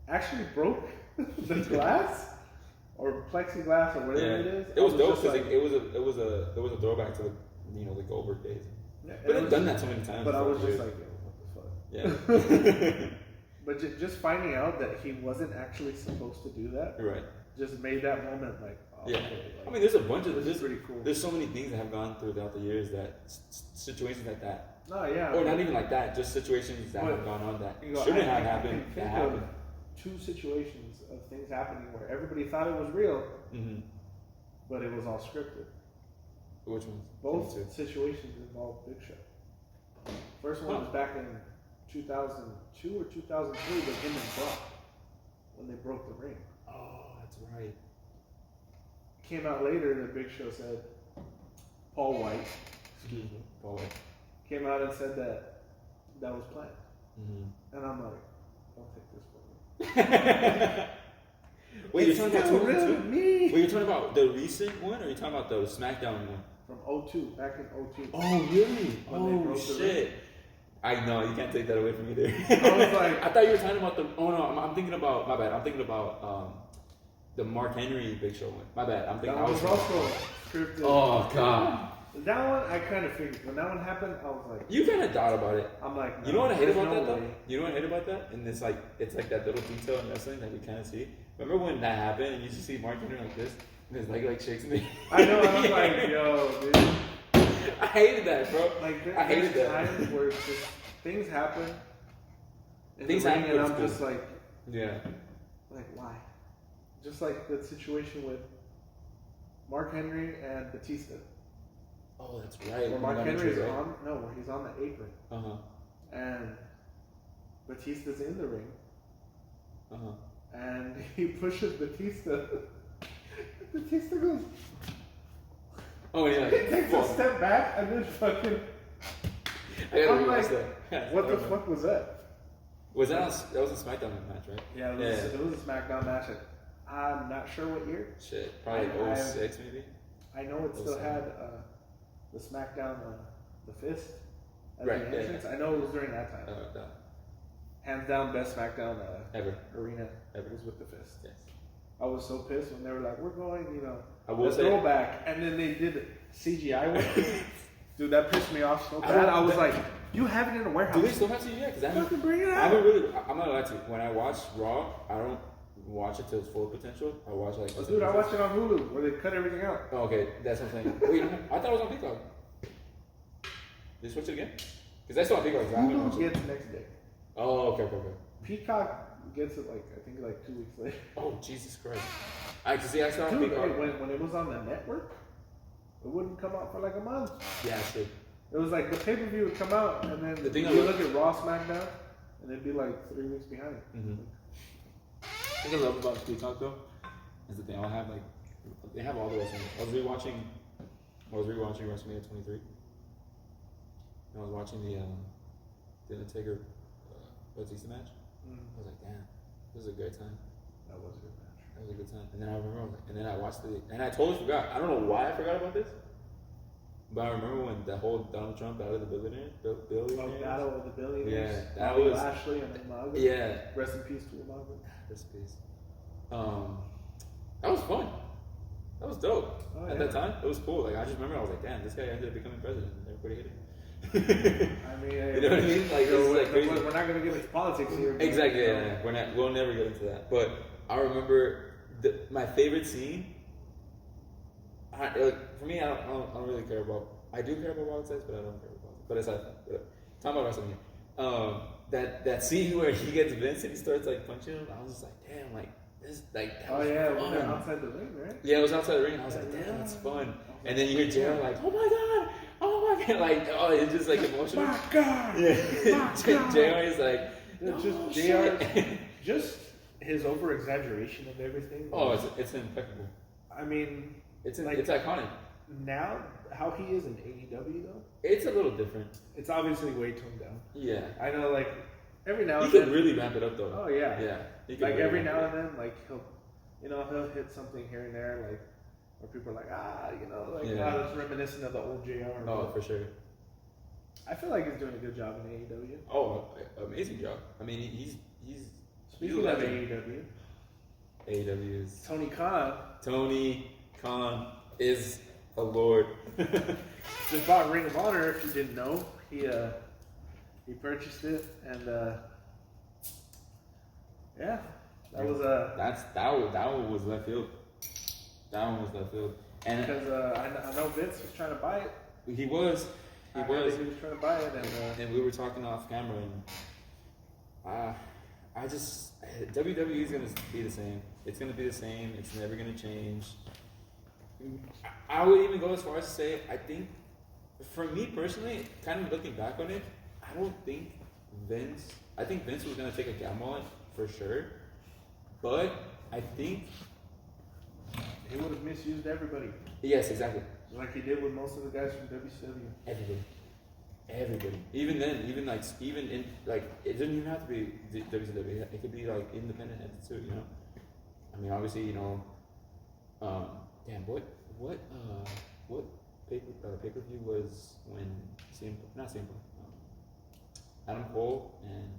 actually broke the glass or plexiglass or whatever it is. It was dope because it was a throwback to the Goldberg days. Yeah, but they've done that so many times. But I was just like, yo, what the fuck? Yeah. But just finding out that he wasn't actually supposed to do that, right, just made that moment like. Yeah, okay, I mean, there's a bunch of this is pretty cool. There's so many things that have gone throughout the years that situations like that. No, yeah. Or not even like that, just situations that have gone on that shouldn't have happened. That happened. Two situations of things happening where everybody thought it was real, but it was all scripted. Which ones? Both situations involved Big Show. First one was back in 2002 or 2003 with him and Brock when they broke the ring. Oh, that's right. Came out later that Big Show said Paul White came out and said that was planned. And I'm like, Don't take this from me. Wait, you're talking about Still 22? me. Wait, you're talking about the recent one, or you're talking about the SmackDown one? From 02, back in 02. Oh, really? When they Oh, broke the shit. I know, you can't take that away from me there. I was like... I thought you were talking about the... Oh, no, I'm thinking about... My bad. I'm thinking about the Mark Henry Big Show one. My bad. I'm thinking... That was also scripted. Oh, God. That one, I kind of figured. When that one happened, I was like... You kind of thought about it. I'm like... No, you know what I hate about that, way. though? You know what I hate about that? And it's like that little detail in wrestling that we kind of see. Remember when that happened and you just see Mark Henry like this? And his leg like shakes in the... I know, I was like, yo, dude. I hated that, bro. Like, I hated that. times where it's just... Things happen. Things happen, and I'm just like... Yeah. Like, why? Just like the situation with Mark Henry and Batista. Oh, that's right. Where Mark Henry's on... No, where he's on the apron. Uh-huh. And Batista's in the ring. Uh-huh. And he pushes Batista. Batista goes... Oh, and he takes a step back and then fucking... I'm like, what the fuck was that? Was that that was a SmackDown match, right? Yeah, it was a SmackDown match. I'm not sure what year. Shit, probably 06 maybe? I know it still had the SmackDown, the fist as right, the entrance. I know it was during that time. Hands down, best SmackDown ever arena ever was with the fist. Yes. I was so pissed when they were like, we're going, I will say throwback, and then they did CGI with it. Dude, that pissed me off so bad. I was like, you have it in a warehouse. Do they still have CGI? Because I haven't bring it out. I haven't really. I'm not allowed to. When I watch Raw, I don't watch it to its full potential. I watch like. Oh, dude, I watched it on Hulu where they cut everything out. Oh, okay, that's what I'm saying. Wait, I thought it was on Peacock. Did you switch it again? Because I saw on Peacock. Hulu gets next day. Oh, okay. Peacock gets it I think 2 weeks later. Oh, Jesus Christ! I saw on Dude, Peacock. when it was on the network, it wouldn't come out for like a month. Yeah, shit. It was like the pay-per-view would come out, and then you look at Raw, SmackDown, and it'd be like 3 weeks behind. Mm-hmm. I think I love about Peacock though is that they all have they have all the wrestling. I was rewatching WrestleMania 23. And I was watching the Undertaker Batista match. I was like, damn, this is a great time. That was a good match. That was a good time. And then I remember, and then I watched and I totally forgot. I don't know why I forgot about this. But I remember when the whole Donald Trump out of the billionaires. Oh, Battle of the Billionaires. Yeah, that was Lashley and Umaga. Yeah. Rest in peace to Umaga. Rest in peace. That was fun. That was dope. At that time, it was cool. Like I just remember, I was like, damn, this guy ended up becoming president, and everybody hit him. I mean, you know what I mean? Like, this is like crazy. We're not gonna get into politics here. Exactly. Yeah. We'll never get into that. But I remember my favorite scene. For me, I don't really care about. I do care about politics, but I don't care about politics. But it's like talking about wrestling here. That scene where he gets Vince and he starts like punching him. I was just like, damn, like this, like that was fun. When they're outside the ring, right? Yeah, it was outside the ring. I was like, damn, that's fun. And then you hear JR like, oh my god, like, oh, it's just like emotional. My God, yeah. My God. JR is like, just JR, just his over exaggeration of everything. Oh, it's impeccable. I mean, it's iconic. Now, how he is in AEW though, it's a little different. It's obviously way toned down. Yeah, I know. Like every now and then, then, he could really ramp it up though. Oh yeah, yeah. Like every now and then, like he'll hit something here and there, like where people are like, it's reminiscent of the old JR. Oh, for sure. I feel like he's doing a good job in AEW. Oh, amazing job. I mean, he's speaking of AEW. AEW is Tony Khan. Tony Khan is a lord. Just bought Ring of Honor. If you didn't know, he purchased it, and that was that one was left field. That one was left field, and because I know Vince was trying to buy it. He was trying to buy it, and we were talking off camera, and I just WWE is gonna be the same. It's gonna be the same. It's never gonna change. I would even go as far as to say, I think, for me personally, kind of looking back on it, I think Vince was gonna take a gamble on it for sure, but I think he would have misused everybody. Yes, exactly. Like he did with most of the guys from WCW. everybody. Even then, even in like it doesn't even have to be WCW. It could be like independent heads too. You know, I mean, obviously, you know, damn, what pay per view was when Adam Cole and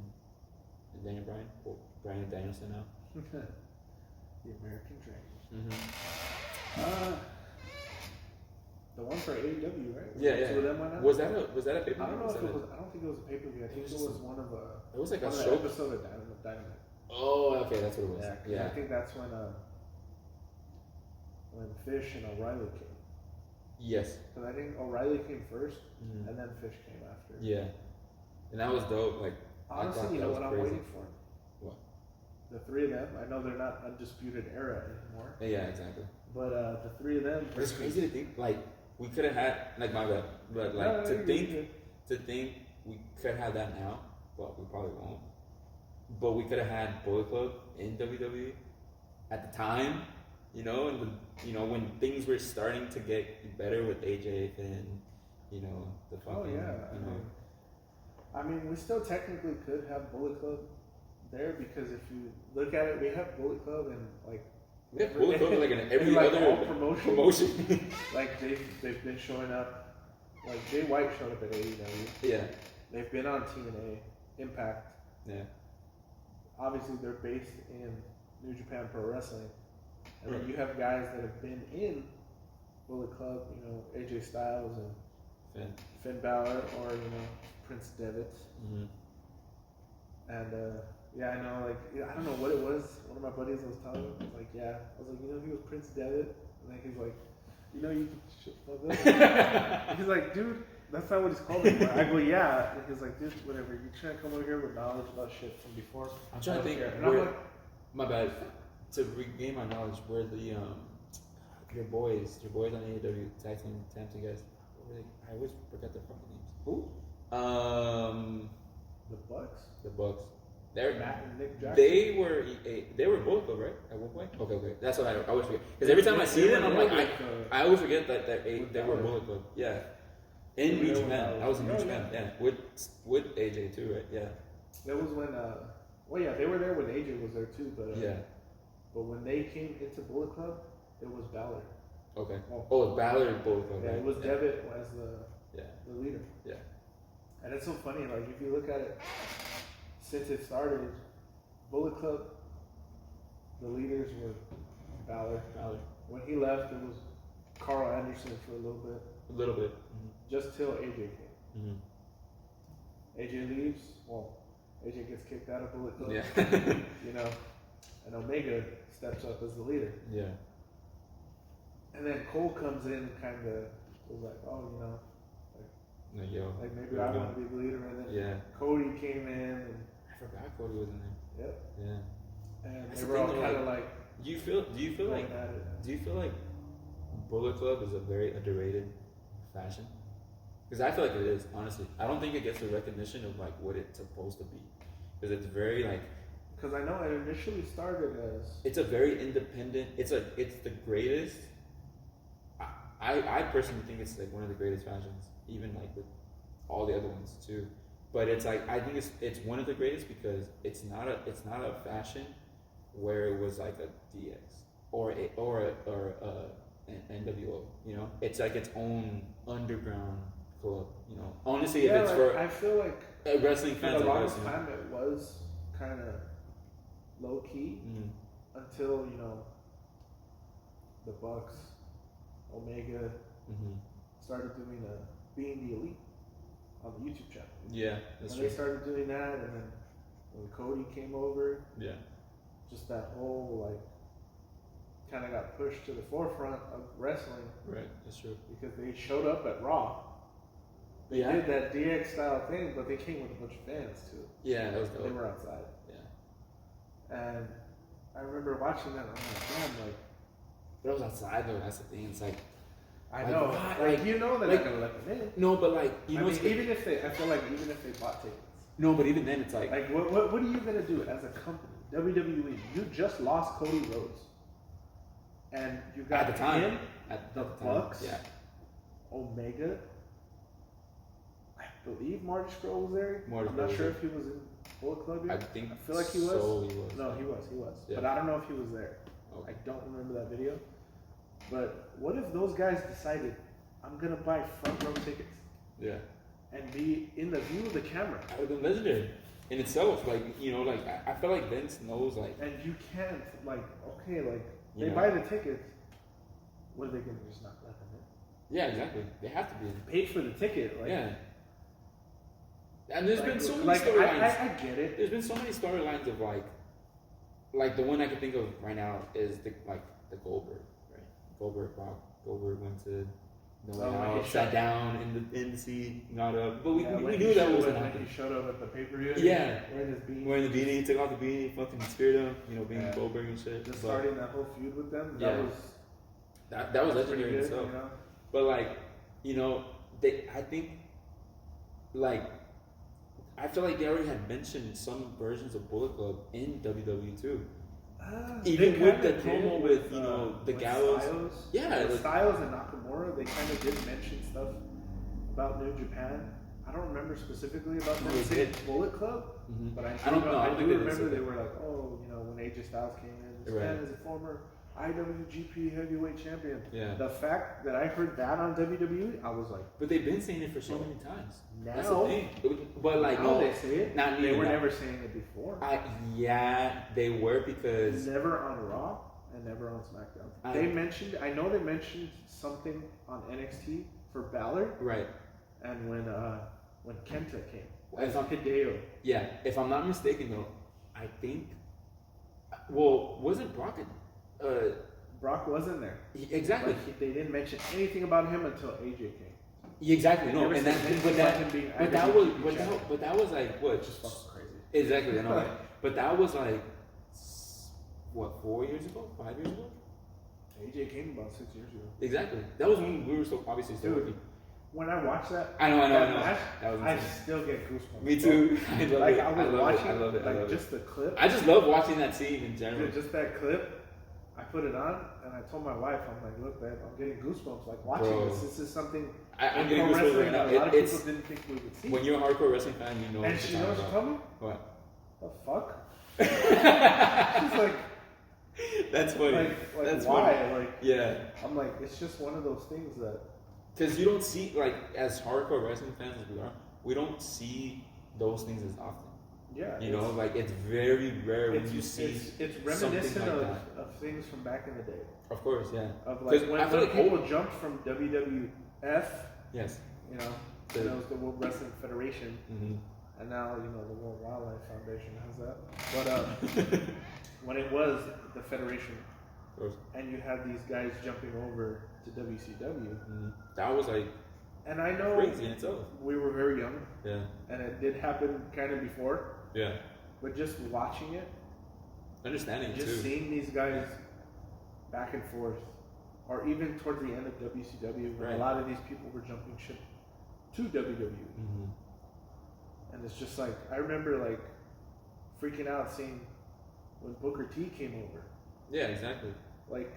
Daniel Bryan, Bryan Danielson now. The American Dragon. Mm-hmm. The one for AEW, right? Yeah. Two of them went out? Was that a pay per view? I don't know if it was. I don't think it was a pay per view. I think it was one of a. It was like one a of show the episode of Dynamite. Oh, okay, that's what it was. Yeah. I think that's when Fish and O'Reilly came. Yes. Because I think O'Reilly came 1st, and then Fish came after. Yeah. And that was dope. Like, honestly, you know what I'm waiting for? What? The three of them. I know they're not Undisputed Era anymore. Yeah, exactly. But the three of them. It's crazy to think, like, we could have had, like, my bad, but, like, to think we could have that now, but we probably won't. But we could have had Bullet Club in WWE at the time, you know, and when things were starting to get better with AJ and, you know, the fucking, I mean, we still technically could have Bullet Club there because if you look at it, we have Bullet Club and like. We have Bullet Club like in every like other promotion. Like they've been showing up. Like Jay White showed up at AEW. Yeah. They've been on TNA, Impact. Yeah. Obviously, they're based in New Japan Pro Wrestling, and then you have guys that have been in Bullet Club. You know, AJ Styles and Finn Balor, or Prince Devitt. Mm-hmm. And yeah, I know. Like, I don't know what it was. One of my buddies was telling me, like, yeah, I was like, he was Prince Devitt, and then he's like, you can shit fuck up. He's like, dude, that's not what he's called anymore. I go, yeah. And he's like, dude, whatever. You trying to come over here with knowledge about shit from before? I'm trying to think. My bad. To regain my knowledge, where the your boys on AEW tag team guys. I always forget their fucking names. Who? The Bucks. They're Matt and Nick Jackson. They were both though, right? At one point. Okay. That's what I always forget. Because every time I see them, I'm like, I always forget that they were Bullet Club. Yeah. In New Japan. I was in New Japan. Yeah. With AJ too, right? Yeah. That was when. Well, yeah, they were there when AJ was there too, but. Yeah. But when they came into Bullet Club, it was Balor. Okay. Oh, Balor and Bullet Club. Yeah, right? it was Devitt as the leader. Yeah. And it's so funny, like if you look at it, since it started, Bullet Club, the leaders were Balor. When he left, it was Carl Anderson for a little bit. Mm-hmm. Just till AJ came. Mm-hmm. AJ leaves. Well, AJ gets kicked out of Bullet Club. Yeah. And Omega steps up as the leader. Yeah. And then Cole comes in, kind of was like, oh, like maybe I want to be the leader. And then Cody came in, and I forgot Cody was in there. Yep. Yeah. And they were all kind of like. Do you feel like Bullet Club is a very underrated fashion? Because I feel like it is, honestly. I don't think it gets the recognition of like what it's supposed to be. Because it's very like. Because I know it initially started as. It's a very independent. It's the greatest. I personally think it's like one of the greatest fashions, even like with all the other ones too. But it's like I think it's one of the greatest because it's not a fashion where it was like a DX or an NWO. You know, it's like its own underground club. You know, honestly, if it's for I feel like wrestling fans, for the longest time it was kind of low key until the Bucks, Omega started doing Being the Elite on the YouTube channel. Yeah, that's true. They started doing that, and then when Cody came over, just that whole like kind of got pushed to the forefront of wrestling. Right, that's true. Because they showed up at Raw. They did that DX style thing, but they came with a bunch of fans too. Yeah, that was dope. They were outside. Yeah. And I remember watching that, and I'm like, damn, like. But I was outside though. That's the thing. It's like. I know. Like they're not gonna let them in. No, but like I feel like even if they bought tickets. No, but even then it's like. Like what are you gonna do as a company? WWE. You just lost Cody Rhodes. And you got at the time him, the Bucks, Omega. believe Marty Scurll was there. I'm not sure if he was in Bullet Club yet. I feel like he was. So he was. No, he was. Yeah. But I don't know if he was there. Okay. I don't remember that video. But what if those guys decided, I'm gonna buy front row tickets? Yeah. And be in the view of the camera. That would have been legendary in itself. Like, you know, like I feel like Vince knows, like. And you can't, like, okay, like they buy the tickets. What are they gonna just not let them in? Yeah, exactly. They have to be paid for the ticket. Like, yeah. And there's been so many storylines. I get it. There's been so many storylines of like the one I can think of right now is the Goldberg, right? Goldberg went to sat down in the seat, got up. But we knew that was gonna happen. He showed up at the pay-per-view. Yeah. Wearing the beanie, took off the beanie, fucking speared him, you know, being Goldberg and shit. Just starting that whole feud with them. That was legendary in itself. You know? But like, you know, I think like I feel like they already had mentioned some versions of Bullet Club in WWE too. Even with the promo with you know the Gallows, Styles, Styles and Nakamura, they kind of did mention stuff about New Japan. I don't remember specifically about them saying Bullet Club, but I do remember they were like, oh, you know, when AJ Styles came in, this man is a former IWGP Heavyweight Champion. Yeah. The fact that I heard that on WWE, I was like, but they've been saying it for so many times. Now, that's the thing. But like, now they say it. They were never saying it before. They were because never on Raw and never on SmackDown. They mentioned something on NXT for Balor. Right. And when Kenta came, as Hideo. Yeah. If I'm not mistaken, though, I think. Well, wasn't Brock? Brock wasn't there. Exactly. They didn't mention anything about him until AJ came. Exactly. No, and that was like what? Just fucking crazy. Exactly. I know. But that was like what, 4 years ago, 5 years ago. AJ came about 6 years ago. Exactly. That was when we were obviously still working. When I watched that, I know. Match, I still get goosebumps. Me too. I love it. I love it. Just the clip. I just love watching that scene in general. Dude, just that clip. I put it on and I told my wife, I'm like, look, babe, I'm getting goosebumps. Like watching this. This is something I'm getting goosebumps right now. A lot of people didn't think we would see. When you're a hardcore wrestling fan, you know. And she knows what's coming. What? The fuck? She's like. That's funny. Like that's why? Funny. Like yeah. I'm like, it's just one of those things that. Because you don't see, like, as hardcore wrestling fans as we are, we don't see those things as often. Yeah. You know, like, it's very rare when you see it's reminiscent of things from back in the day. Of course, yeah. Of like when people jumped from WWF. Yes. You know, that was the World Wrestling Federation. And now, you know, the World Wildlife Foundation has that. But when it was the Federation, and you had these guys jumping over to WCW. That was like, and I know crazy in itself. We were very young. Yeah. And it did happen kind of before. Yeah. But just watching it, understanding just seeing these guys back and forth, or even towards the end of WCW, when a lot of these people were jumping ship to WWE. And it's just like, I remember like freaking out seeing when Booker T came over. Yeah, exactly. Like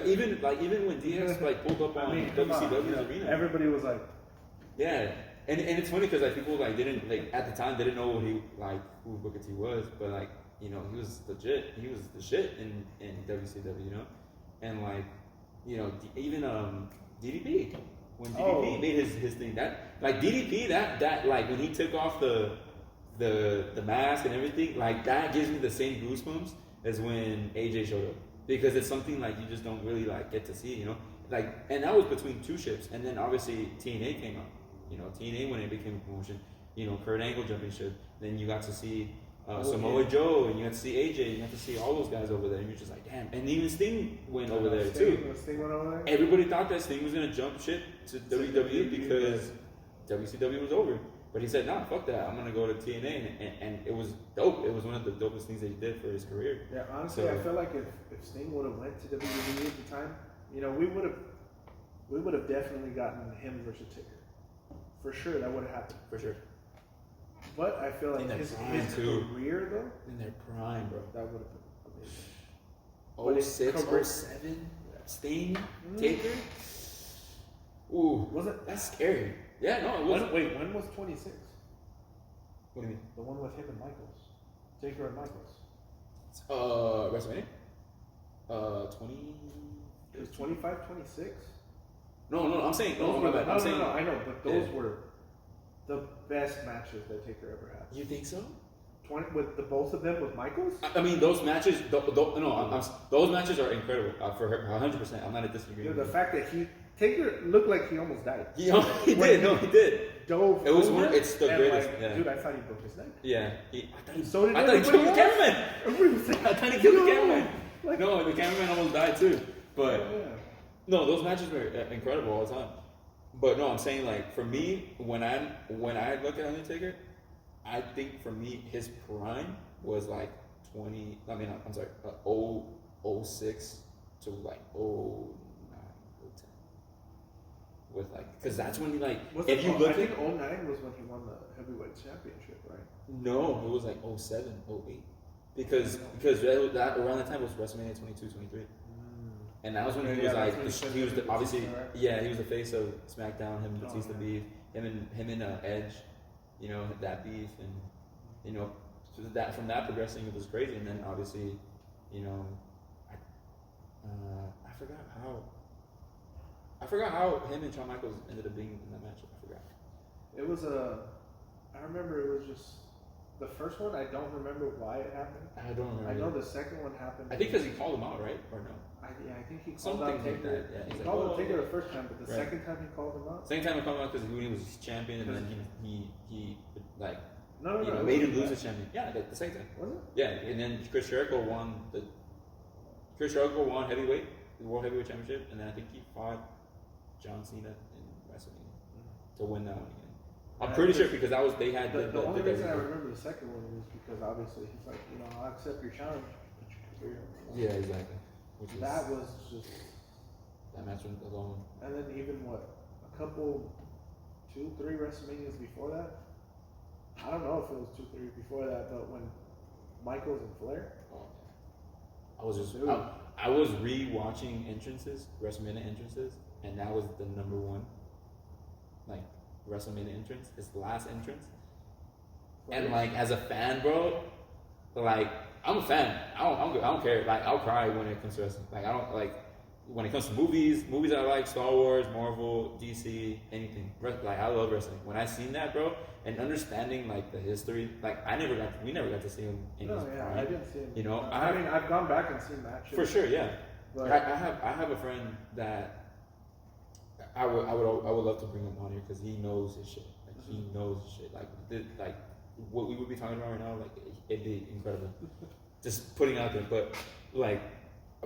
even when Diaz like pulled up on WCW's arena, everybody was like, yeah, and it's funny because like people like didn't like at the time they didn't know who Booker T was, but like you know he was legit, he was the shit in WCW, you know, and like you know even DDP when DDP made his thing that like DDP that like when he took off the mask and everything like that gives me the same goosebumps as when AJ showed up. Because it's something like you just don't really like get to see, you know. Like, and that was between two ships, and then obviously TNA came up. You know, TNA when it became a promotion. You know, Kurt Angle jumping ship. Then you got to see Samoa Joe, and you got to see AJ, and you got to see all those guys over there. And you're just like, damn. And even Sting went over there too. Sting went over there. Everybody thought that Sting was gonna jump ship to WWE because WCW was over. But he said, nah, fuck that. I'm going to go to TNA. And it was dope. It was one of the dopest things that he did for his career. Yeah, honestly, I feel like if Sting would have went to WWE at the time, you know, we would have definitely gotten him versus Taker. For sure, that would have happened. For sure. But I feel like his career, though. In their prime, bro. That would have been amazing. 06, 07, Sting, Taker. Ooh, Was it? that's scary. Yeah, no, it wasn't. Wait, when was 26? What do you mean? The one with him and Michaels. Taker and Michaels. WrestleMania? 20. It was 25, 26? No, I'm saying. No, No, I know, but those were the best matches that Taker ever had. You think so? 20 with the both of them with Michaels? I mean, those matches. Those matches are incredible for her, 100%. I'm not disagreeing. The fact that Taker looked like he almost died. He did. No, he did. Dove. It was one. It's the greatest. Like, dude, I thought he broke his neck. Yeah. I So did thought he killed the cameraman. I thought he killed the cameraman. No, the cameraman almost died too. But no, those matches were incredible all the time. But no, I'm saying like for me, when I look at Undertaker, I think for me his prime was like 20. I mean, I'm sorry, 06 to like 09, 010. With like, because that's when he like. If you look, I think 09 was when he won the heavyweight championship, right? No, it was like 07, 08. Because that around that time was WrestleMania 22, 23. And that was when he was like, he was obviously, he was the face of SmackDown, him and Batista beef, him and Edge, you know, that beef, and, you know, so that from that progressing, it was crazy. And then obviously, you know, I forgot how him and Shawn Michaels ended up being in that match. I forgot. It was I remember it was just, the first one, I don't remember why it happened. I don't remember. I know the second one happened. I think because he called him out, right? Or no? I think he called Something out Taker. like that. Yeah, he called out Taker the first time, but the second time he called him out. Second time he called him out because he was champion, and then he like no, made him lose his champion. Yeah, the second time. Was it? Yeah, and then Chris Jericho won the heavyweight, the World Heavyweight Championship, and then I think he fought John Cena in WrestleMania to win that one again. I'm pretty sure because that was they had the only reason I remember the second one was because obviously he's like, you know, I'll accept your challenge. Yeah, exactly. That was just that match alone. And then even a couple, 2, 3 WrestleManias before that. I don't know if it was 2, 3 before that, but when Michaels and Flair. I was re-watching WrestleMania entrances, and that was the number one, like WrestleMania entrance, his last entrance. And like as a fan, bro, like I'm a fan. I don't care. Like I'll cry when it comes to wrestling. Like I don't like when it comes to movies I like Star Wars, Marvel, DC, anything. Like I love wrestling. When I seen that, bro, and understanding like the history, like we never got to see him in his prime. I didn't see him. You know, I mean, I've gone back and seen matches for sure. Yeah, but I have a friend that I would love to bring him on here because he knows his shit. Like he knows his shit. Like what we would be talking about right now, like it'd be incredible. Just putting it out there, but like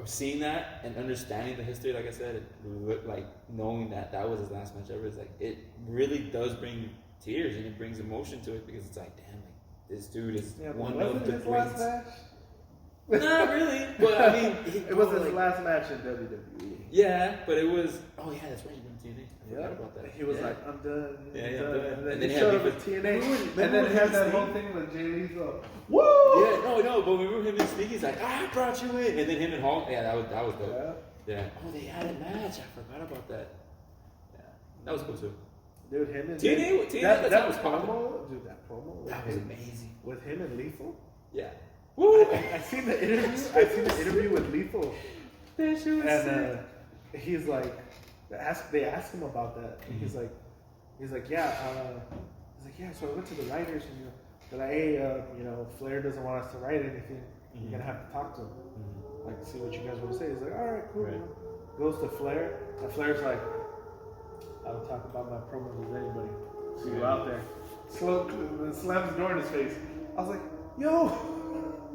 seeing that and understanding the history, like I said, like knowing that was his last match ever, is like it really does bring tears and it brings emotion to it because it's like, damn, like this dude is one of the greats. Not really, but I mean, it was his last match in WWE. Yeah, but it was. Oh yeah, that's right. You went to TNA. I forgot about that. He was like, "I'm done." Yeah, I'm done. And then he showed up with TNA, and then he had that whole thing with Jay Lethal. Woo! Yeah, no, but remember him and Sneaky? He's like, "I brought you in," and then him and Hulk. Yeah, that was dope. Yeah. Oh, they had a match. I forgot about that. Yeah, that was cool too. Dude, him and TNA. That was promo. Dude, that promo. That was amazing. With him and Lethal. Yeah. Woo! I seen the interview with Lethal. And he's like, they asked him about that, and he's like, yeah, so I went to the writers, and they're like, hey, you know, Flair doesn't want us to write anything. You're gonna have to talk to him, like see what you guys want to say. He's like, all right, cool. Right. Goes to Flair, and Flair's like, I don't talk about my promos with anybody. So you go out there, slams the door in his face. I was like, yo.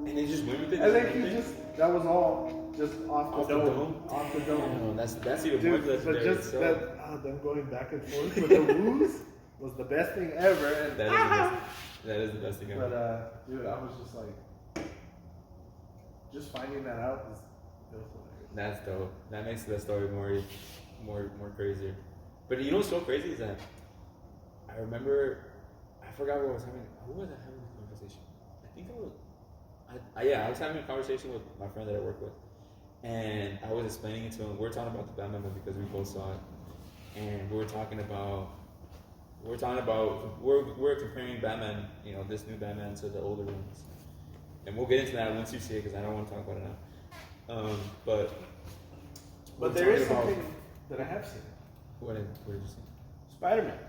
And they just went with it. I think that was all just off the dome. Off the dome. No, that's even more legendary. But just them going back and forth with the woos was the best thing ever. And that is the best thing ever. But dude, I was just like, just finding that out was hilarious. That's dope. That makes the story more crazier. But you know what's so crazy is that I remember, I forgot what I was having. Who was I having a conversation? I think I was. I was having a conversation with my friend that I work with, and I was explaining it to him. We're talking about the Batman movie because we both saw it, and we're comparing Batman, this new Batman to the older ones, and we'll get into that once you see it because I don't want to talk about it now. But there is something that I have seen. What did you see? Spider-Man.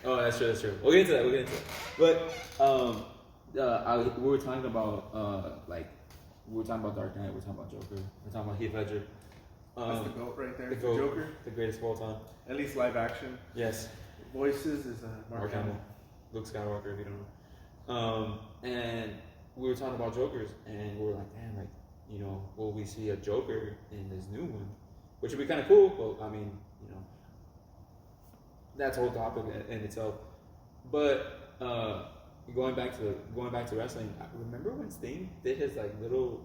Oh, that's true. We'll get into that. But we were talking about Dark Knight. We're talking about Joker. We're talking about Heath Ledger. That's the GOAT right there. The GOAT, Joker, the greatest of all time. At least live action. Yes. Voices is Mark Hamill. Luke Skywalker, if you don't know. And we were talking about Jokers, and we were like, damn, will we see a Joker in this new one? Which would be kind of cool. But I mean, that's a whole topic in itself. But going back to wrestling, I remember when Sting did his little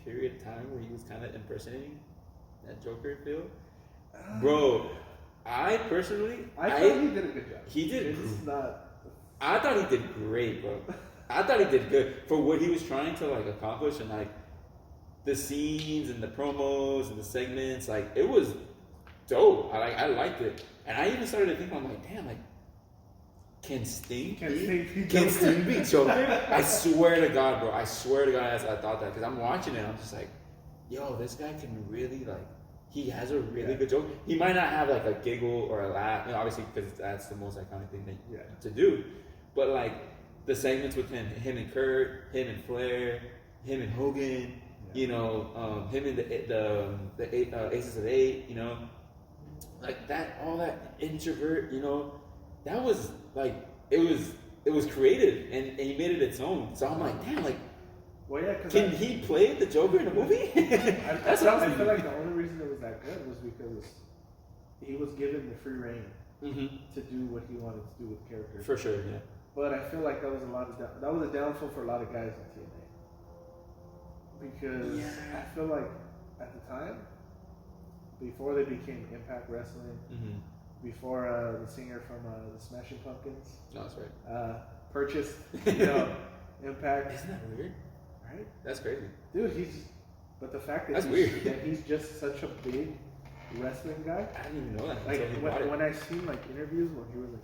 period of time where he was kind of impersonating that Joker feel, bro. I thought he did a good job. He did. It's not. I thought he did great, bro. I thought he did good for what he was trying to accomplish, and the scenes and the promos and the segments. It was dope. I liked it, and I even started to think, I'm like, damn, can Sting be Joker? I swear to God, bro. I thought that because I'm watching it. I'm just like, yo, this guy can really he has a really good joke. He might not have a giggle or a laugh, obviously, because that's the most iconic thing to do. But the segments with him and Kurt, him and Flair, him and Hogan, him and the Aces of Eight, that, all that introvert, that was it was creative and he made it its own. So I'm like, damn, can he play the Joker in a movie? I feel like the only reason it was that good was because he was given the free reign to do what he wanted to do with characters. For sure, yeah. But I feel like that was a downfall for a lot of guys in TNA. Because I feel like at the time, before they became Impact Wrestling, before the singer from the Smashing Pumpkins, that's right, purchased Impact. Isn't that weird? Right? That's crazy, dude. But the fact that he's just such a big wrestling guy. I didn't even know that. When I seen interviews when he was I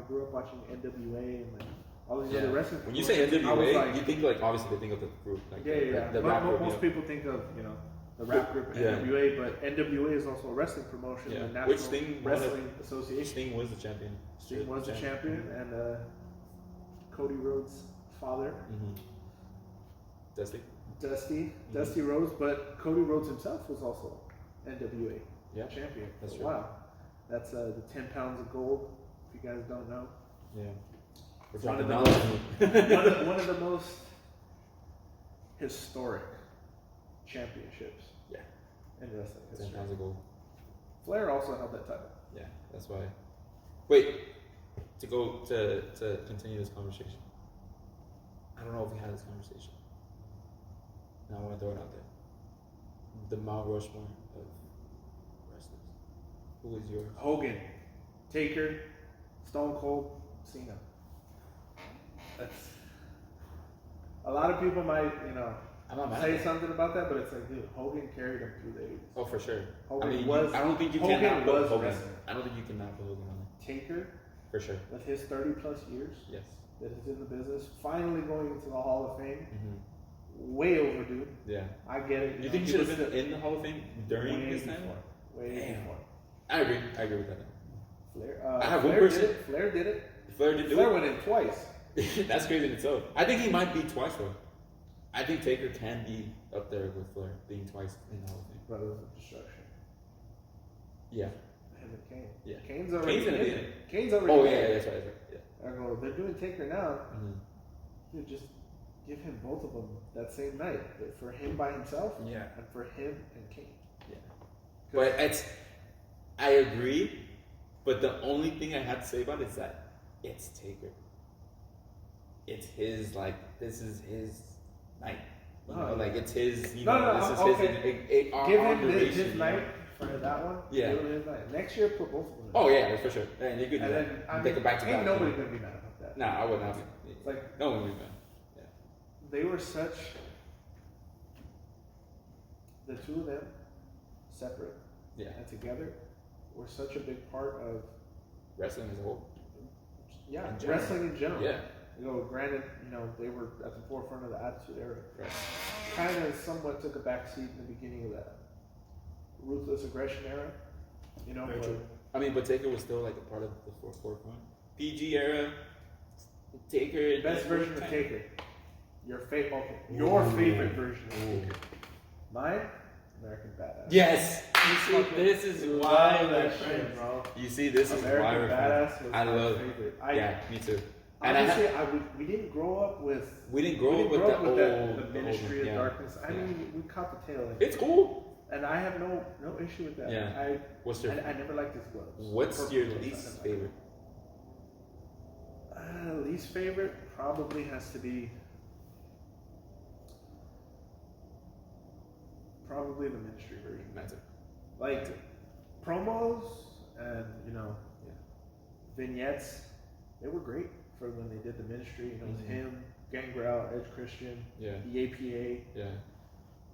grew up watching NWA and all these other wrestling. When you say NWA, you think obviously they think of the group. The rap group. Most people think of the rap group NWA, but NWA is also a wrestling promotion. The National Wrestling Association. Sting was the champion. And Cody Rhodes' father. Dusty Rhodes, but Cody Rhodes himself was also NWA champion for a while. That's the 10 pounds of gold, if you guys don't know. Yeah. One of the most historic championships in wrestling history. 10 pounds of gold. Flair also held that title. Yeah, that's why. Wait, to continue this conversation. I don't know if we had this conversation. And I want to throw it out there. The Mount Rushmore of wrestlers. Who is yours? Hogan, Taker, Stone Cold, Cena. That's a lot of people might, say something about that, but it's dude, Hogan carried him through the 80s. Oh, for sure. I don't think you Hogan cannot put was Hogan. wrestling. I don't think you cannot put Hogan on there. Taker, for sure. with his 30 plus years, yes, that is in the business, finally going into the Hall of Fame. Way overdue. Yeah, I get it. You think he should have been in the Hall of Fame during his time? Way before. I agree with that. Flair. I have Flair one person. did it. Flair did it. Flair went in twice. That's crazy in itself. I think he might be twice though. I think Taker can be up there with Flair being twice in the Hall of Fame. Brothers of Destruction. Yeah. Him and Kane. Yeah. Kane's already in it. Kane's already Oh in yeah, it. that's right. Yeah. I go, they're doing Taker now. Dude, just give him both of them that same night. For him by himself. Yeah. And for him and Kane. Yeah. But I agree, but the only thing I have to say about it is that it's Taker. It's his, this is his night. It's his, this is his give him his night for that one. Yeah. Give him his night. Next year, put both of them. Oh, yeah, for sure. And you could take it back to back. Ain't nobody going to be mad about that. Nah, I would not be. It's no one would be mad. Yeah. They were such, the two of them, separate and together, were such a big part of wrestling as a whole. Yeah, In general. wrestling in general. Yeah. You know, granted, you know, they were at the forefront of the Attitude Era. Right. Kind of somewhat took a backseat in the beginning of that Ruthless Aggression era. You know, Very but true. I mean, but Taker was still like a part of the forefront. PG era. Taker. best version of Taker. Your favorite version of Taker. Mine, American Badass. Yes. You see, this is why Love we're that friends. shit, bro. You see, this is why American we're Badass friends. was I my love. favorite. Yeah, me too. Honestly, we didn't grow up with. We didn't grow up with the the Ministry of yeah. Darkness. I mean, we caught the tail end. It's cool. And I have no issue with that. Yeah. What's your? I never liked his gloves. What's your Gloves, least favorite? Least favorite probably has to be probably the Ministry version. That's it. Like promos and Yeah. vignettes, they were great for when they did the Ministry. You know, it was him, Gangrel, Edge Christian, Yeah. the APA, Yeah.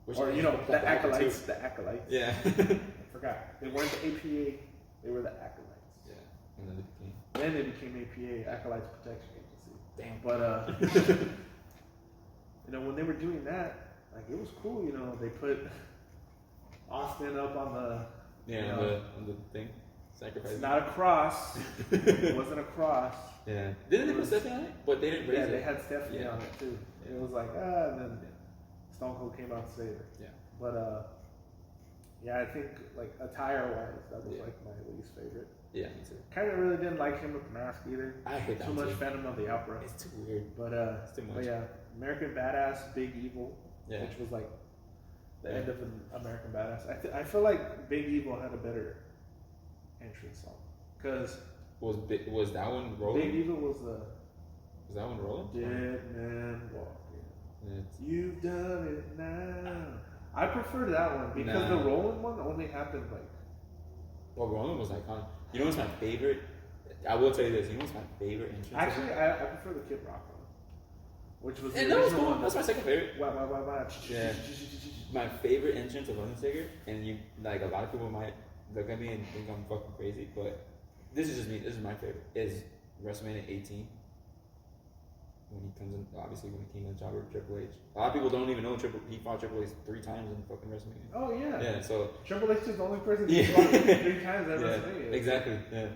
or the acolytes. The acolytes. Yeah. I forgot. They weren't the APA. They were the acolytes. Yeah. And then it became. Then they became APA, Acolytes Protection Agency. Damn. But when they were doing that, like it was cool. You know, they put Austin up on the on the thing, sacrifice. It's not a cross. It wasn't a cross. Yeah. Didn't they put Stephanie on it? But they didn't raise it. Yeah, they had Stephanie on it too. It was like and then Stone Cold came out to save her. Yeah. But I think like attire wise, that was like my least favorite. Yeah, me too. Kind of really didn't like him with the mask either. I hate that too much too. Phantom of the Opera. It's too weird. But it's too much. But yeah, American Badass, Big Evil, which was like the end of American Badass. I feel like Big Evil had a better entrance song because was that one rolling? Big Evil was the that one rolling? Dead Man Walking. Yeah. You've done it now. I prefer that one because the rolling one only happened like. Well, rolling was iconic. You know what's my favorite? I will tell you this. You know what's my favorite entrance? Actually, I prefer the Kid Rock one, which was the and that was cool. one. That's my second favorite. Why. Yeah. My favorite entrance of Undertaker, and you like a lot of people might look at me and think I'm fucking crazy, but this is just me. This is my favorite. Is WrestleMania 18 when he comes in? Obviously, when he came in the job with Triple H. A lot of people don't even know he fought Triple H 3 times in fucking WrestleMania. Oh yeah. Yeah. So Triple H is the only person who fought 3 times at WrestleMania. Exactly. Yeah.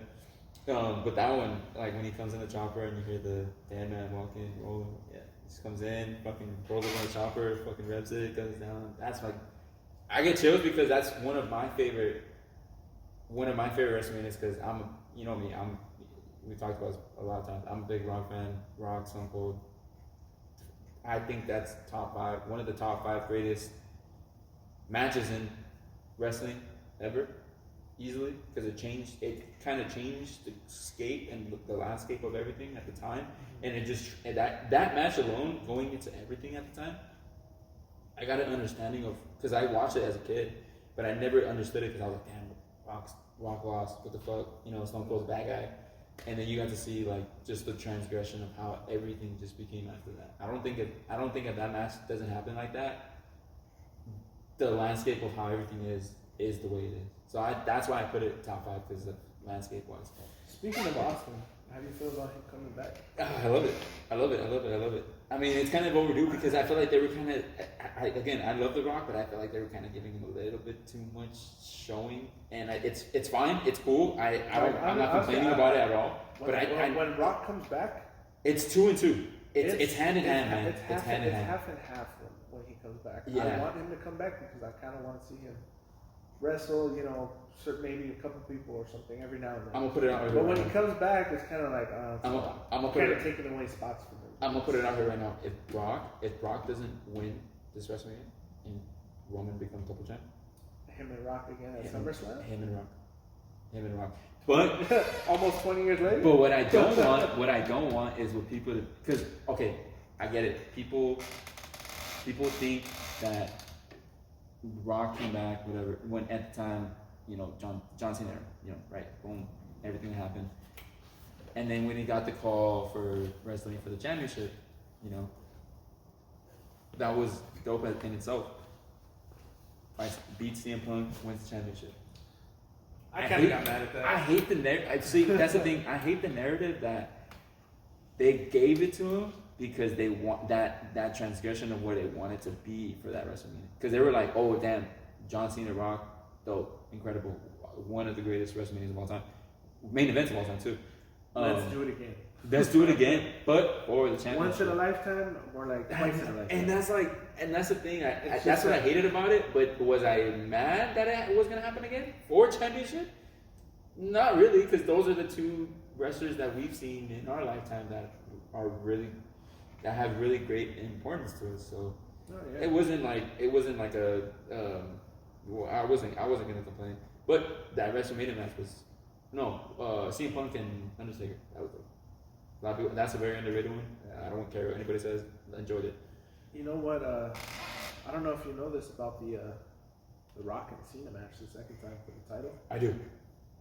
But that one, like when he comes in the chopper and you hear the Dead Man walking, rolling, he just comes in, fucking rolls over the chopper, fucking revs it, goes down. That's like, I get chills because that's one of my favorite WrestleManias because you know me, we talked about this a lot of times. I'm a big Rock fan, Rock, Stone Cold. I think that's top 5, one of the top 5 greatest matches in wrestling ever. Easily, because it kind of changed the scape and the landscape of everything at the time, and that match alone, going into everything at the time, I got an understanding of, because I watched it as a kid, but I never understood it because I was like, damn, Rock lost, what the fuck, Stone Cold's bad guy, and then you got to see like just the transgression of how everything just became after that. I don't think if that match doesn't happen like that, the landscape of how everything is the way it is. So that's why I put it top 5 because of landscape wise. Speaking of Austin, how do you feel about him coming back? I love it. I mean, it's kind of overdue because I feel like they were kind of. I love The Rock, but I feel like they were kind of giving him a little bit too much showing, and it's fine, it's cool. I'm not complaining about it at all. When Rock comes back, it's 2 and 2. It's hand in hand, man. It's hand in hand. Half and half when he comes back. Yeah. I want him to come back because I kind of want to see him wrestle, maybe a couple people or something every now and then. I'm gonna put it out here. But when he comes back, it's kind of like I'm gonna kind of taking away spots from him. I'm gonna put it out here right now. If Brock doesn't win this WrestleMania and Roman becomes double champ, him and Rock again at SummerSlam. Him and Rock. But almost 20 years later. But what I don't want is with people to, because okay, I get it. People think that Rock came back, whatever. When at the time, John Cena, right? Boom, everything happened. And then when he got the call for wrestling for the championship, that was dope in itself. Beats CM Punk, wins the championship. I kind of got mad at that. I hate the narrative. See, that's the thing. I hate the narrative that they gave it to him because they want that transgression of what they wanted to be for that WrestleMania. Because they were like, oh damn, John Cena, Rock, dope, incredible, one of the greatest WrestleManias of all time, main events of all time too. Let's do it again. Let's do it again, but for the championship. Once in a lifetime, or like twice in a lifetime. And that's the thing. That's what I hated about it. But was I mad that it was gonna happen again for championship? Not really, because those are the two wrestlers that we've seen in our lifetime that have really great importance to us. So it wasn't like a. I wasn't gonna complain, but that WrestleMania match was CM Punk and Undertaker. That was dope. A lot of people, that's a very underrated one. I don't care what anybody says. I enjoyed it. You know what? I don't know if you know this about the Rock and Cena match the second time for the title. I do.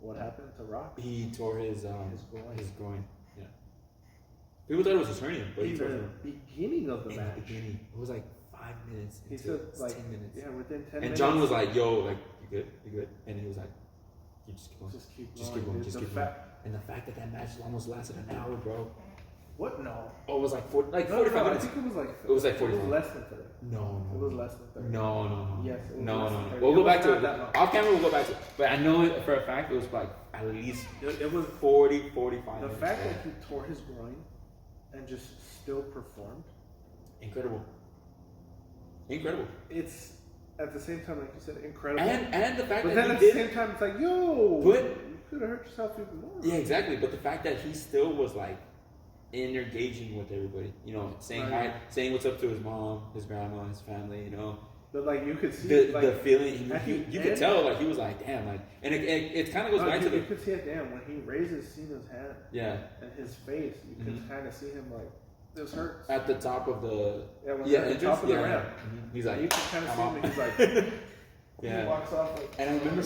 What happened to Rock? He tore his groin. Yeah. People thought it was a hernia, but he tore it. Beginning of the match. The beginning. It was like 5 minutes. He said like 10 minutes. Yeah, within 10 minutes. And John was like, "Yo, like you good?" And he was like, "You just keep going. Just keep going." And the fact that match almost lasted an hour, bro. What? No. Oh, it was like 45 minutes. I think it was like. It was like 45. It was less than 30. No. It was less than 30. No. Yes. It was No. less than 30. We'll go back to it. Off camera, we'll go back to it. But I know it for a fact it was like at least it was 40, 45 minutes. The fact that he tore his groin and just still performed. Incredible. It's at the same time, like you said, incredible. And the fact but that then he at the same time, it's like, yo, you could have hurt yourself even more. Yeah, exactly. But the fact that he still was like engaging with everybody, saying hi, saying what's up to his mom, his grandma, his family, But like you could see the feeling. You could tell like he was like, damn, like, and it kind of goes back to you could see it. Damn, when he raises Cena's hand, and his face, you could kind of see him like. This hurts. At the top of the at the top of the ramp. He's like, you can kind of see him. He's like, he walks off. Like, and I remember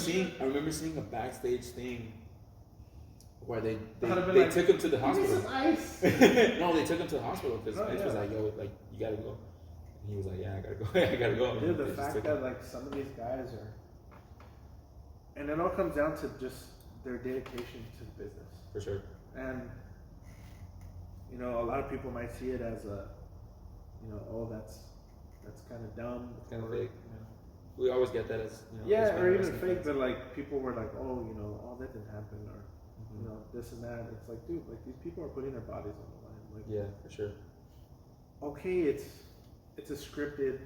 seeing a backstage thing where they took him to the hospital. Ice. No, they took him to the hospital because Vince was like, yo, like you gotta go. And he was like, yeah, I gotta go. I gotta go. Dude, the fact that like some of these guys are, and it all comes down to just their dedication to the business. For sure. And a lot of people might see it as a, that's kind of dumb. It's kind of fake. We always get that as, or even fake, but like people were like, oh, that didn't happen, or this and that. It's like, dude, like these people are putting their bodies on the line. Like, yeah, for sure. Okay, it's a scripted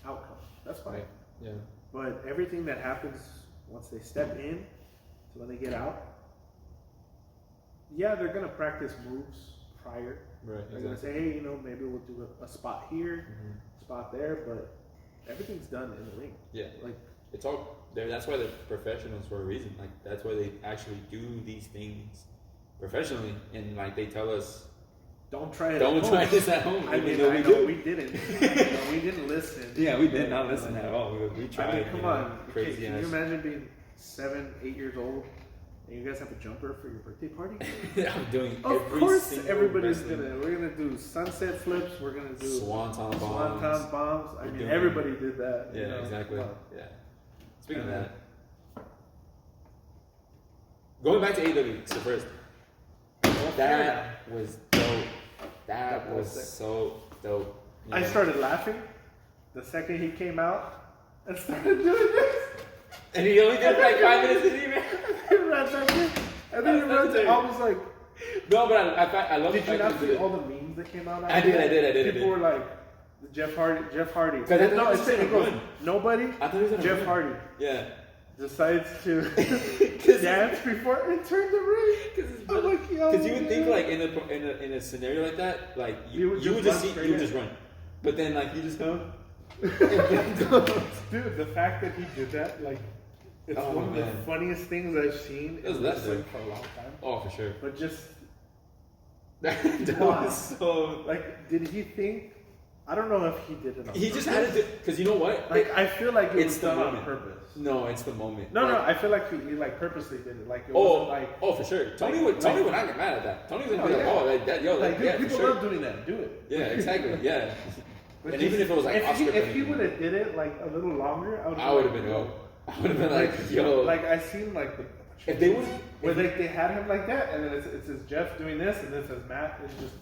outcome. That's fine. Right. Yeah. But everything that happens once they step in to when they get out, they're gonna practice moves prior. Right. They're gonna say, hey, maybe we'll do a spot here, spot there, but everything's done in the ring. Yeah. Like it's all there. That's why they're professionals for a reason. Like that's why they actually do these things professionally, and like they tell us, don't try it. Don't try this at home. I know we didn't. We didn't listen. Yeah, we did not listen at all. We tried. I mean, come on. Crazy. Can you imagine being 7, 8 years old? And you guys have a jumper for your birthday party? I'm doing. Of course, everybody's gonna. We're gonna do sunset flips. We're gonna do swanton bombs. I mean, everybody did that. Yeah, exactly. Yeah. Speaking of that, going back to AEW, so first, that was dope. That was so dope. I started laughing the second he came out and started doing this. And he only did like 5 minutes, didn't he, man? He ran back in. And then he runs. I was like, no, but I love. Did you not see all the memes that came out? I did. People were like, Jeff Hardy. It goes, nobody. I thought he was gonna Jeff win. Hardy. Yeah. Decides to dance before and turn the ring. Because you would think like in a scenario like that, like you would just run, but then like you just go. Dude, the fact that he did that, like, it's one of the funniest things I've seen in wrestling for a long time. Oh, for sure. But just that was so. Like, did he think? I don't know if he did it. He just had to do, because you know what? Like, I feel like it was done on purpose. No, it's the moment. No, I feel like he like purposely did it. Like, it wasn't like. Oh, for sure. Tony would not get mad at that. Tony was gonna be like, people love doing that. Do it. Yeah, exactly. Yeah. And even if it was like Oscar, if he would have did it like a little longer, I would have been I would have been like, yo. Like I seen like the if they would where they had him like that, and then it says Jeff doing this, and this says Matt. It's just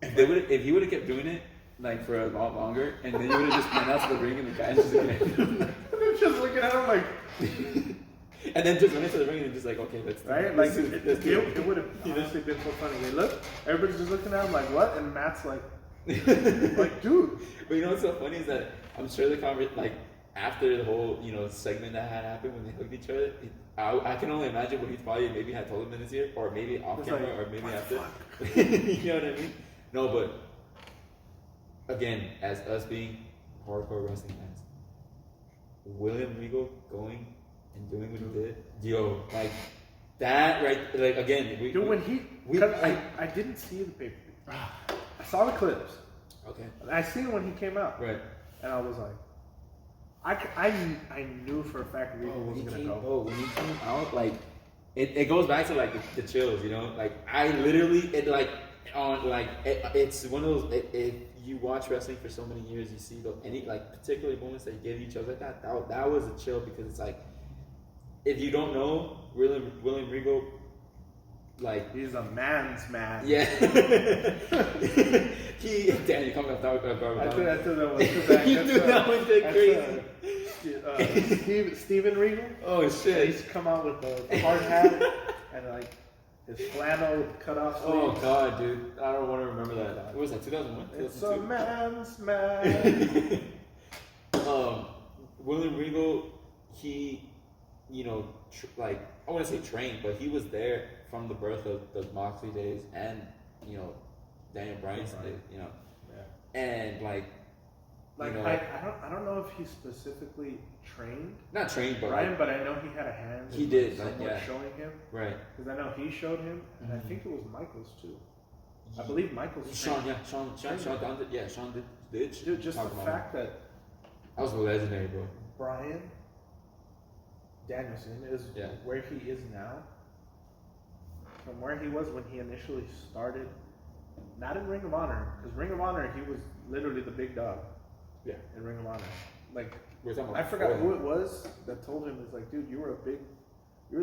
if he would have kept doing it like for a lot longer, and then you would have just panned out to the ring, and the guys just looking at him. They're just looking at him like. And then just went into the ring and just like, okay, let's right, like it would have honestly been so funny. They look, everybody's just looking at him like, what? And Matt's like, dude. But you know what's so funny is that I'm sure like after the whole segment that had happened when they hugged each other, I can only imagine what he probably maybe had told him in his ear, or maybe off camera, or maybe after. You know what I mean? No, but again, as us being hardcore wrestling fans, William Regal going and doing what he did, yo, like that, right? Like again, I didn't see the pay-per-view. I saw the clips. Okay. And I seen when he came out. Right. And I was like, I knew for a fact Regal was gonna go. Oh, when he came out, like it goes back to like the chills, Like I literally it's one of those. If you watch wrestling for so many years, you see any particular moments that you give each other like that. That was a chill because it's like. If you don't know, William Regal, like he's a man's man. Yeah. Damn, you coming off that garbage. I thought that was too bad. You knew that one did crazy. Steven Regal. Oh shit! He's come out with the hard hat and like his flannel cut off sleeves. Oh god, dude, I don't want to remember that. What was that? 2001. It's a man's man. William Regal, he. I wouldn't say trained, but he was there from the birth of the Moxley days and, Daniel Bryan's days, Yeah. And I don't know if he specifically trained. Not trained, but Bryan, but I know he had a hand. He did, showing him. Right. Because I know he showed him, and I think it was Michaels too. I believe Michaels. Sean did. Yeah, Sean did. Dude, just the fact that was legendary, bro. Bryan Danielson is where he is now, from where he was when he initially started, not in Ring of Honor, because Ring of Honor he was literally the big dog. Yeah. In Ring of Honor, like I forgot who it was that told him, it's like, dude, you were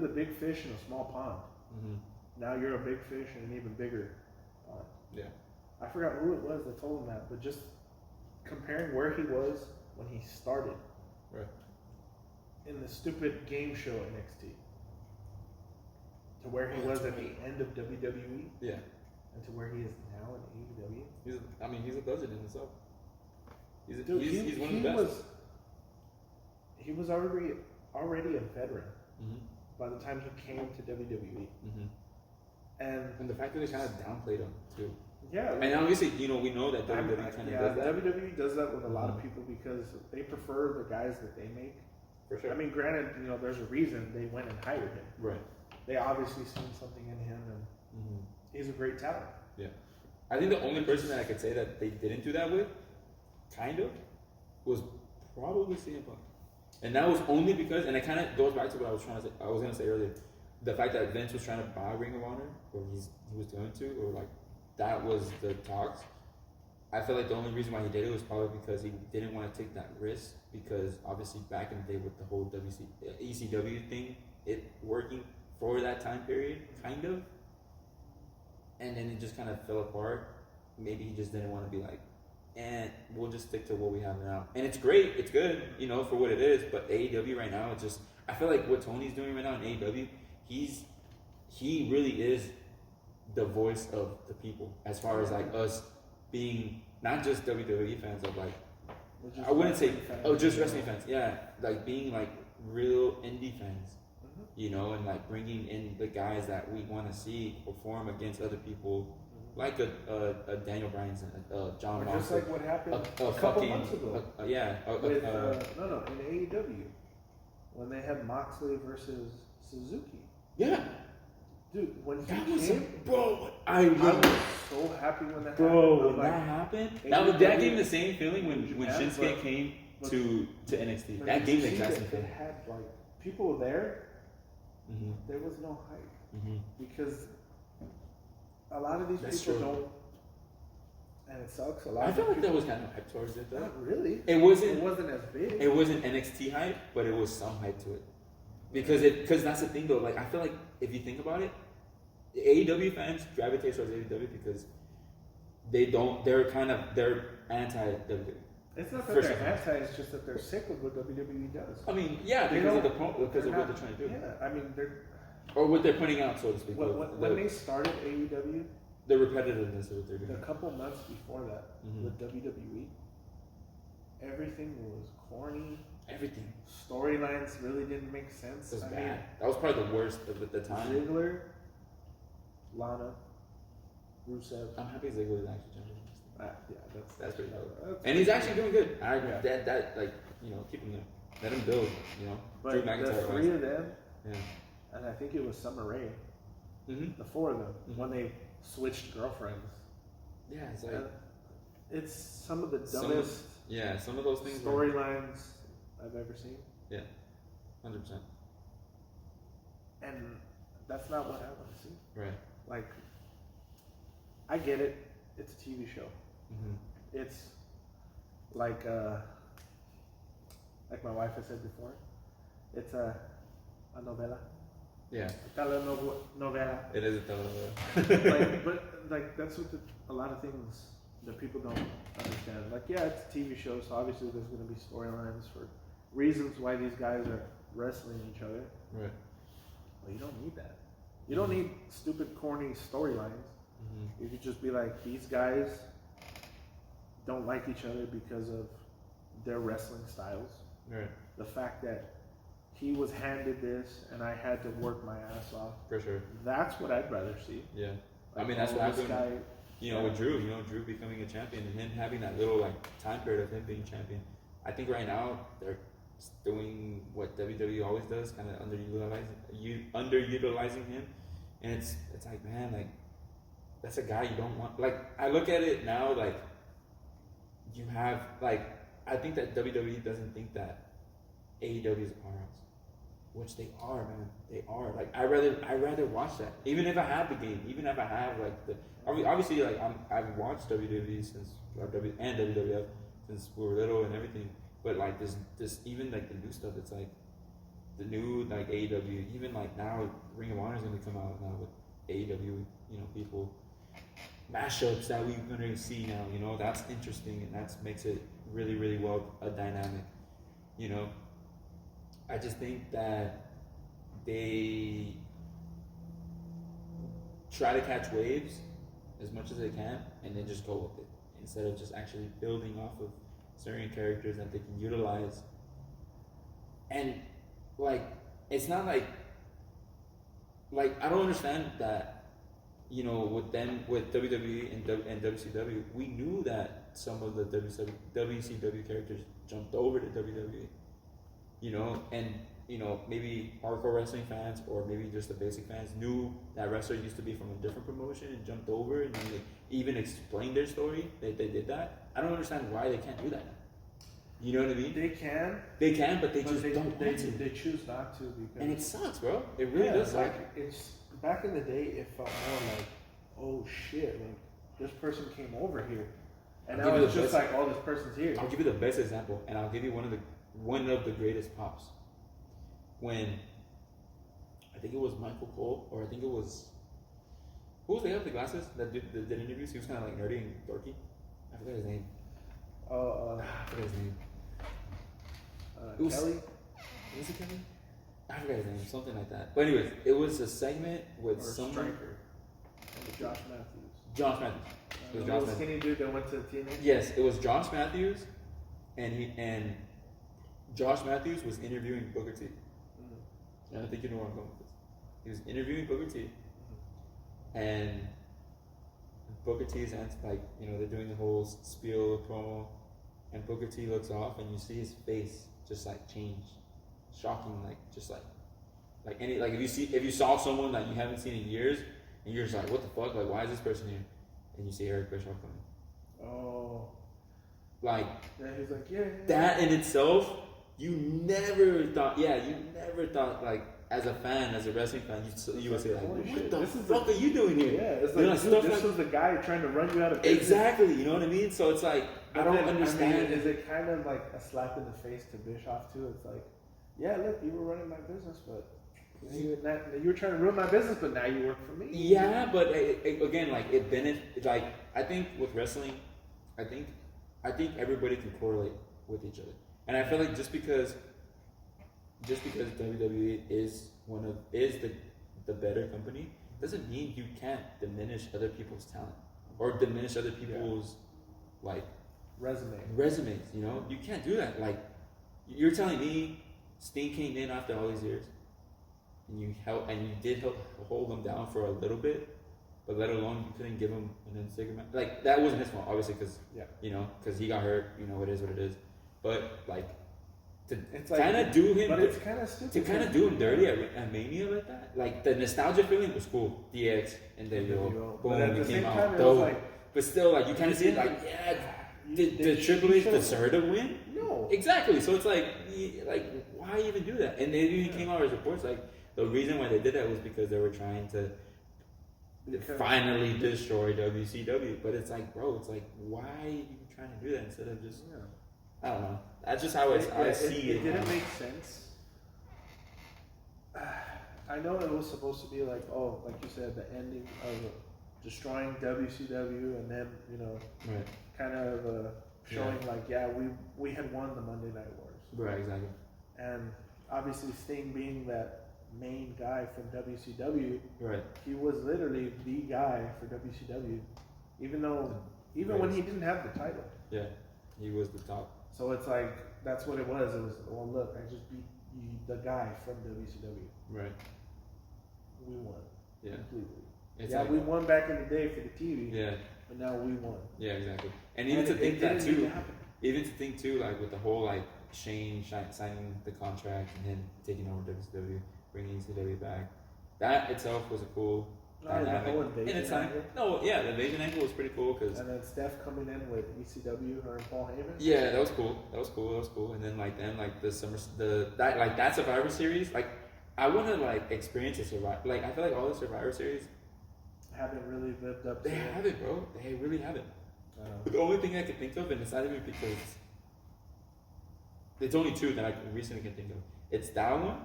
the big fish in a small pond. Mm-hmm. Now you're a big fish in an even bigger pond. Yeah. I forgot who it was that told him that, but just comparing where he was when he started. Right. In the stupid game show NXT to where he was at the end of WWE, and to where he is now in AEW. He's a legend in himself. He's one of the best. He was already a veteran by the time he came to WWE, and the fact that they kind of downplayed him too. Yeah, and obviously we know that WWE kind of does that. WWE does that with a lot of people because they prefer the guys that they make. For sure. I mean, granted, there's a reason they went and hired him. Right. They obviously seen something in him, and he's a great talent. Yeah. I think the only person that I could say that they didn't do that with, kind of, was probably CM Punk. And that was only because, and it kind of goes back to what I was going to say earlier, the fact that Vince was trying to buy Ring of Honor, or he was going to, or like that was the talks. I feel like the only reason why he did it was probably because he didn't want to take that risk, because obviously back in the day with the whole ECW thing, it working for that time period, kind of, and then it just kind of fell apart. Maybe he just didn't want to be like, we'll just stick to what we have now. And it's great, it's good, for what it is, but AEW right now, it's just, I feel like what Tony's doing right now in AEW, he really is the voice of the people, as far as like us being not just WWE fans, of like, I wouldn't say just wrestling fans, like being like real indie fans, and like bringing in the guys that we want to see perform against other people, like a Daniel Bryan, John Moxley, just like what happened a couple months ago, with in AEW when they had Moxley versus Suzuki. Yeah. Dude, when he came, I was so happy when that happened. When that happened, that gave me the same feeling when Shinsuke came to NXT. That gave me the exact same feeling. They had like people there. There was no hype because a lot of these people don't. and it sucks a lot. I feel like there was kind of hype towards it though. Not really. It wasn't. It wasn't as big. It wasn't NXT hype, but it was some hype to it. Because that's the thing though. Like I feel like if you think about it, AEW fans gravitate towards AEW because they're anti WWE. It's not that they're anti, it's just that they're sick of what WWE does. I mean, yeah, because of what they're trying to do. Yeah, I mean, or what they're putting out, so to speak. When they started AEW, the repetitiveness of what they're doing. A couple months before that, with WWE, everything was corny. Everything. Storylines really didn't make sense. It was bad. That was probably the worst of the time. Ziggler, Lana, Rusev. I'm happy Ziggler is actually jumping. Yeah, that's pretty dope. And he's actually doing good. Keep him there. Let him build, But the three of them, and I think it was Summer Rae, the four of them, when they switched girlfriends. Yeah, it's like it's some of the dumbest some of those things storylines I've ever seen. Yeah, 100%. And that's not what I want to see. Right. Like, I get it. It's a TV show. It's like my wife has said before. It's a novela. Yeah. A telenovela. It is a telenovela. But that's what a lot of things that people don't understand. Like, yeah, it's a TV show, so obviously there's going to be storylines for reasons why these guys are wrestling each other. Right. Well, you don't need that. You don't need stupid, corny storylines. You could just be like, these guys don't like each other because of their wrestling styles. Right. The fact that he was handed this and I had to work my ass off. For sure. That's what I'd rather see. Yeah. Like, I mean, that's what happened. With Drew. Drew becoming a champion and him having that little time period of him being champion. I think right now they're doing what WWE always does, kind of underutilizing him, and it's like, man, like that's a guy you don't want. Like I look at it now, like you have I think that WWE doesn't think that AEW is a powerhouse, which they are, man. They are. Like I rather watch that, even if I have the game, even if I have obviously I've watched WWE and WWF since we were little and everything. But this even the new stuff, it's like the new AEW, even now Ring of Honor is gonna come out now with AEW, people mashups that we're gonna see now, that's interesting and that makes it really, really well a dynamic. I just think that they try to catch waves as much as they can and then just go with it instead of just actually building off of certain characters that they can utilize. And it's not like I don't understand that with WWE and WCW, we knew that some of the WCW characters jumped over to WWE, and maybe hardcore wrestling fans or maybe just the basic fans knew that wrestler used to be from a different promotion and jumped over and they even explained their story. They did that. I don't understand why they can't do that now. You know what I mean? They can. They can, but they just don't want to. They choose not to because. And it sucks, bro. It really does suck. It's back in the day. It felt more like, oh shit, this person came over here, and now it's just oh, this person's here. I'll give you the best example, and I'll give you one of the greatest pops. When I think it was Michael Cole, or I think it was who was the guy with the glasses that did interviews? He was kind of nerdy and dorky. I forgot his name. I forgot his name. Kelly? Was it Kelly? I forgot his name, something like that. But anyways, it was a segment with someone. Striker. Josh Matthews. Josh Matthews. It was Josh Matthews. Skinny dude that went to TMNT? Yes, it was Josh Matthews, and Josh Matthews was interviewing Booker T. And I think you know where I'm going with this. He was interviewing Booker T. And Booker T's they're doing the whole spiel promo, and Booker T looks off, and you see his face just change, shocking, if you saw someone that you haven't seen in years, and you're just like, what the fuck, why is this person here? And you see Eric Bischoff coming. Oh. Yeah, he's like, yeah. That in itself, you never thought, as a fan, as a wrestling fan, you would say like, holy what shit, the this is fuck are you doing here? Yeah, it's You know, like, dude, stuff this like- was the guy trying to run you out of business. Exactly, you know what I mean? So it's like, I don't understand. I mean, is it kind of like a slap in the face to Bischoff too? It's like, yeah, look, you were running my business, but you were trying to ruin my business, but now you work for me. Yeah, but again, like it benefits. Like I think with wrestling, I think everybody can correlate with each other, and I feel like just because WWE is the better company doesn't mean you can't diminish other people's talent or diminish other people's like resumes. You know, you can't do that. Like you're telling me Sting came in after all these years, and you did help hold him down for a little bit, but let alone you couldn't give him an insignificant match. Like that wasn't his fault, obviously, because because he got hurt. You know, it is what it is. But like to kind of do him, but it's kind of stupid to kind of do him dirty at Mania like that. Like the nostalgia feeling was cool. DX and then boom, he came out dope. But still, like you kind of see it like did Triple H deserve to win? No, exactly. So it's like why even do that? And they even came out with reports like the reason why they did that was because they were trying to finally destroy WCW. But it's like, bro, it's like why are you trying to do that instead of just I don't know. That's just how I see it. It didn't make sense. I know it was supposed to be like, like you said, the ending of destroying WCW, and then kind of showing like, we had won the Monday Night Wars. Right, exactly. And obviously Sting being that main guy from WCW, right? He was literally the guy for WCW, even when he didn't have the title. Yeah, he was the top. So it's like that's what it was. It was, well, look, I just beat the guy from WCW. Right. We won. Yeah. Completely. It's like, we won back in the day for the TV. Yeah. But now we won. Yeah, exactly. And even to think too, like with the whole like Shane signing the contract and then taking over WCW, bringing ECW back, that itself was a cool dynamic. The whole invasion angle. The invasion angle was pretty cool because. And then Steph coming in with ECW, her and Paul Heyman. Yeah, that was cool. And then that Survivor Series, like I want to like experience a Survivor. Like I feel like all the Survivor Series haven't really lived up. They haven't, bro. They really haven't. But the only thing I can think of, and it's not even because it's only two that I recently can think of. It's that one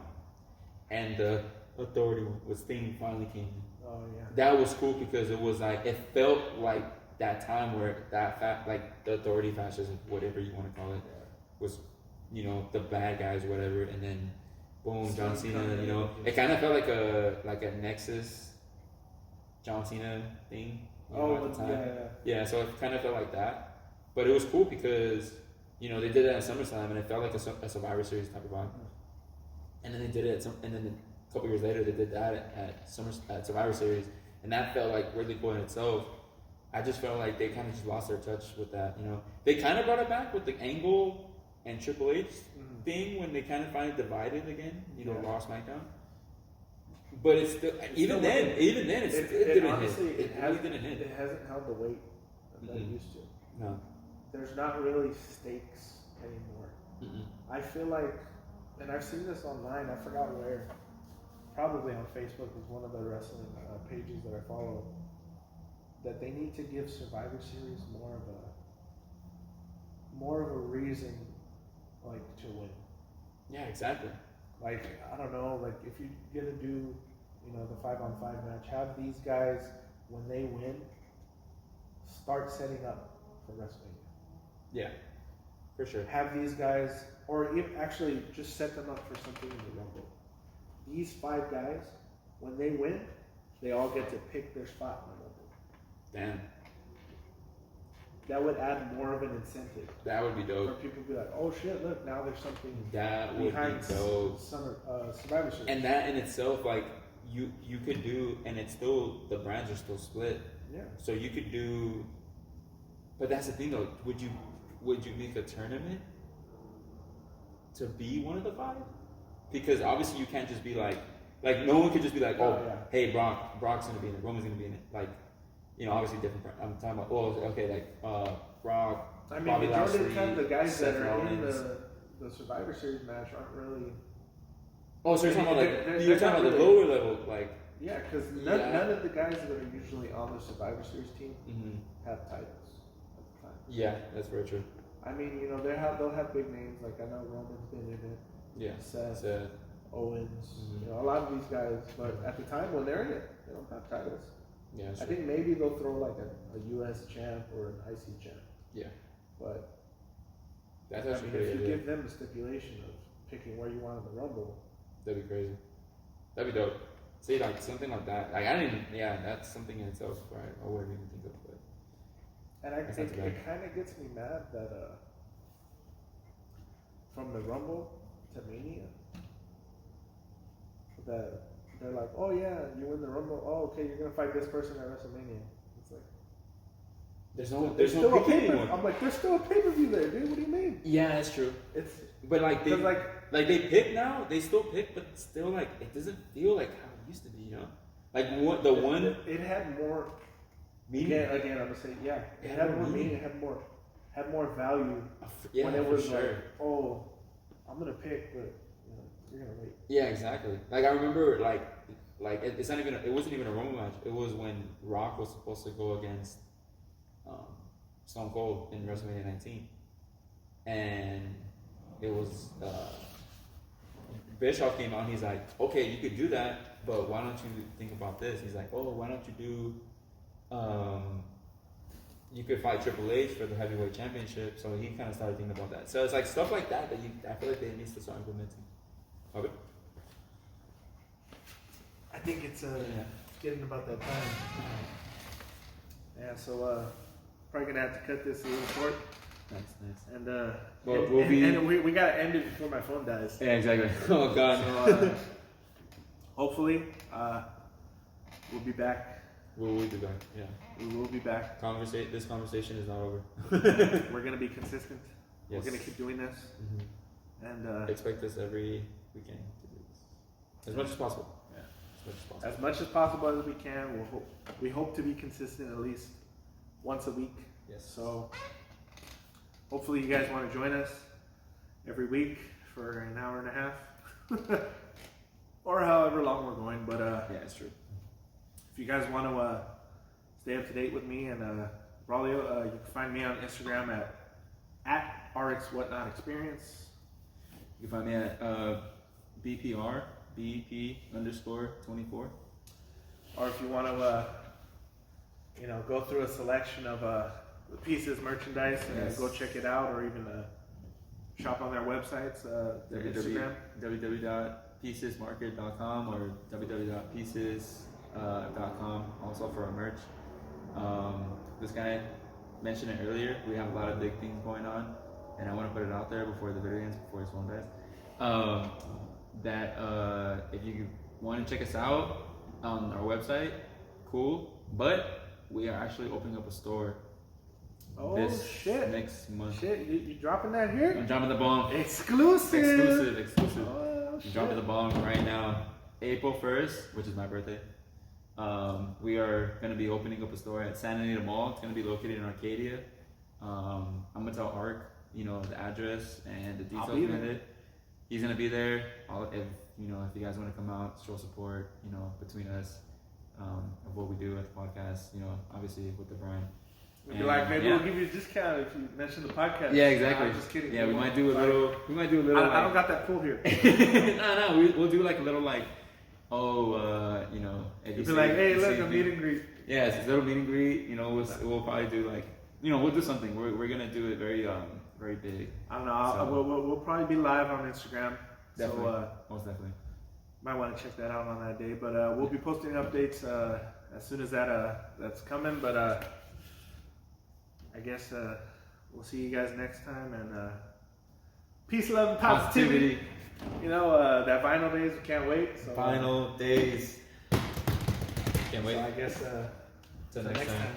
and the Authority one, with Sting finally came in. Oh yeah. That was cool because it was like it felt like that time where like the Authority fascism, whatever you want to call it, was the bad guys or whatever, and then boom, John Cena. It kind of felt like a Nexus John Cena thing. At the time. Yeah. So it kind of felt like that, but it was cool because they did it at SummerSlam and it felt like a Survivor Series type of vibe. And then they did it and then a couple years later they did that at Survivor Series, and that felt like really cool in itself. I just felt like they kind of just lost their touch with that. They kind of brought it back with the Angle and Triple H thing when they kind of finally divided again. Raw, SmackDown. But it's still even then it didn't hit. It hasn't held the weight that it used to. No. There's not really stakes anymore. I feel like, and I've seen this online, I forgot where, probably on Facebook is one of the wrestling pages that I follow, that they need to give Survivor Series more of a reason, like, to win. Yeah, exactly. Like, I don't know, like if you're gonna do, the 5-on-5 match, have these guys, when they win, start setting up for WrestleMania. Yeah, for sure. Have these guys, or actually just set them up for something in the Rumble. These 5 guys, when they win, they all get to pick their spot in the Rumble. Damn. That would add more of an incentive. That would be dope. For people to be like, oh shit, look, now there's something that would behind be dope. Survivor Series. And that in itself, like, you could do, and it's still, the brands are still split. Yeah. So you could do, but that's the thing though, would you make a tournament to be one of the 5? Because obviously you can't just be like no one could just be like, hey, Brock's gonna be in it, Roman's gonna be in it. Like, obviously different. I'm talking about, Brock. I mean, Bobby majority of Lashley, the time, the guys Seth that are Rollins. in the Survivor Series match aren't really Oh, so you're talking about They're you're talking about the lower level, like. Yeah, because none of the guys that are usually on the Survivor Series team have titles at the time. Yeah, that's very true. I mean, you know, they'll have big names, like I know Roman's been in it. Yeah. Seth. Owens. You know, a lot of these guys, but at the time when they're in it, they don't have titles. Yeah, I think maybe they'll throw like a US champ or an IC champ. Yeah. But that's I actually mean, if you good. give them the stipulation of picking where you want in the Rumble, That'd be crazy. That'd be dope. See, like something like that. Like I didn't even. Yeah, that's something in itself. Right? I wouldn't even think of it. and it kind of gets me mad that from the Rumble to Mania, that they're like, oh yeah, you win the Rumble. Oh, okay, you're gonna fight this person at WrestleMania. It's like there's no pay anymore. I'm like, there's still a pay per view there, dude. What do you mean? Yeah, that's true. It's but like they like they pick now. They still pick, but still like it doesn't feel like how it used to be. You know, like it had more meaning. Again, I'm gonna say it had more meaning. It had more value when it was like, oh, I'm gonna pick, but you're gonna wait. Yeah, exactly. Like I remember, like it's not even. It wasn't even a Rumble match. It was when Rock was supposed to go against Stone Cold in WrestleMania 19, and it was Bischoff came out. And he's like, okay, you could do that, but why don't you think about this? He's like, oh, why don't you do? You could fight Triple H for the heavyweight championship. So he kind of started thinking about that. So it's like stuff like that I feel like they need to start implementing. Okay. I think it's getting about that time. Yeah, so probably gonna have to cut this a little short. Nice. And we gotta end it before my phone dies. Yeah, exactly. Oh god. So, hopefully, we'll be back. We'll be back. Yeah. We will be back. This conversation is not over. We're gonna be consistent. Yes. We're gonna keep doing this. And expect us every weekend to do this as much as possible. Yeah, as much as possible as we can. We hope to be consistent at least once a week. Yes. So hopefully you guys want to join us every week for an hour and a half, or however long we're going. But yeah, it's true. If you guys want to stay up to date with me and Braulio, you can find me on Instagram at RX WhatNot Experience. You can find me at BPR BP_24. Or if you want to, go through a selection of the Pieces merchandise and go check it out, or even shop on their websites, their Instagram. www.piecesmarket.com or www.pieces.com, also for our merch. This guy mentioned it earlier. We have a lot of big things going on, and I want to put it out there before the video ends, before his phone dies. That if you want to check us out on our website, cool. But we are actually opening up a store. Oh shit! Next month. Shit, you dropping that here? I'm dropping the bomb. Exclusive. Oh, I'm dropping the bomb right now. April 1st, which is my birthday. We are going to be opening up a store at Santa Anita Mall. It's going to be located in Arcadia. I'm going to tell Ark, the address and the details behind it. He's going to be there. If you guys want to come out, show support, between us, of what we do at the podcast, obviously with the brand. We'd be like, maybe we'll give you a discount if you mention the podcast. Yeah, exactly. I'm just kidding. Yeah, we might do a little. I don't got that pull here. No. We'll do like a little like, if you'd be like, hey, look, a meet and greet. Yeah, it's a little meet and greet. We'll probably do like, we'll do something. We're gonna do it very very big. I don't know. We'll probably be live on Instagram. Definitely. So most definitely. Might want to check that out on that day. But we'll be posting updates as soon as that's coming. But I guess we'll see you guys next time, and peace, love, and positivity. That vinyl days, we can't wait. So, vinyl days. Can't wait. So I guess till next time.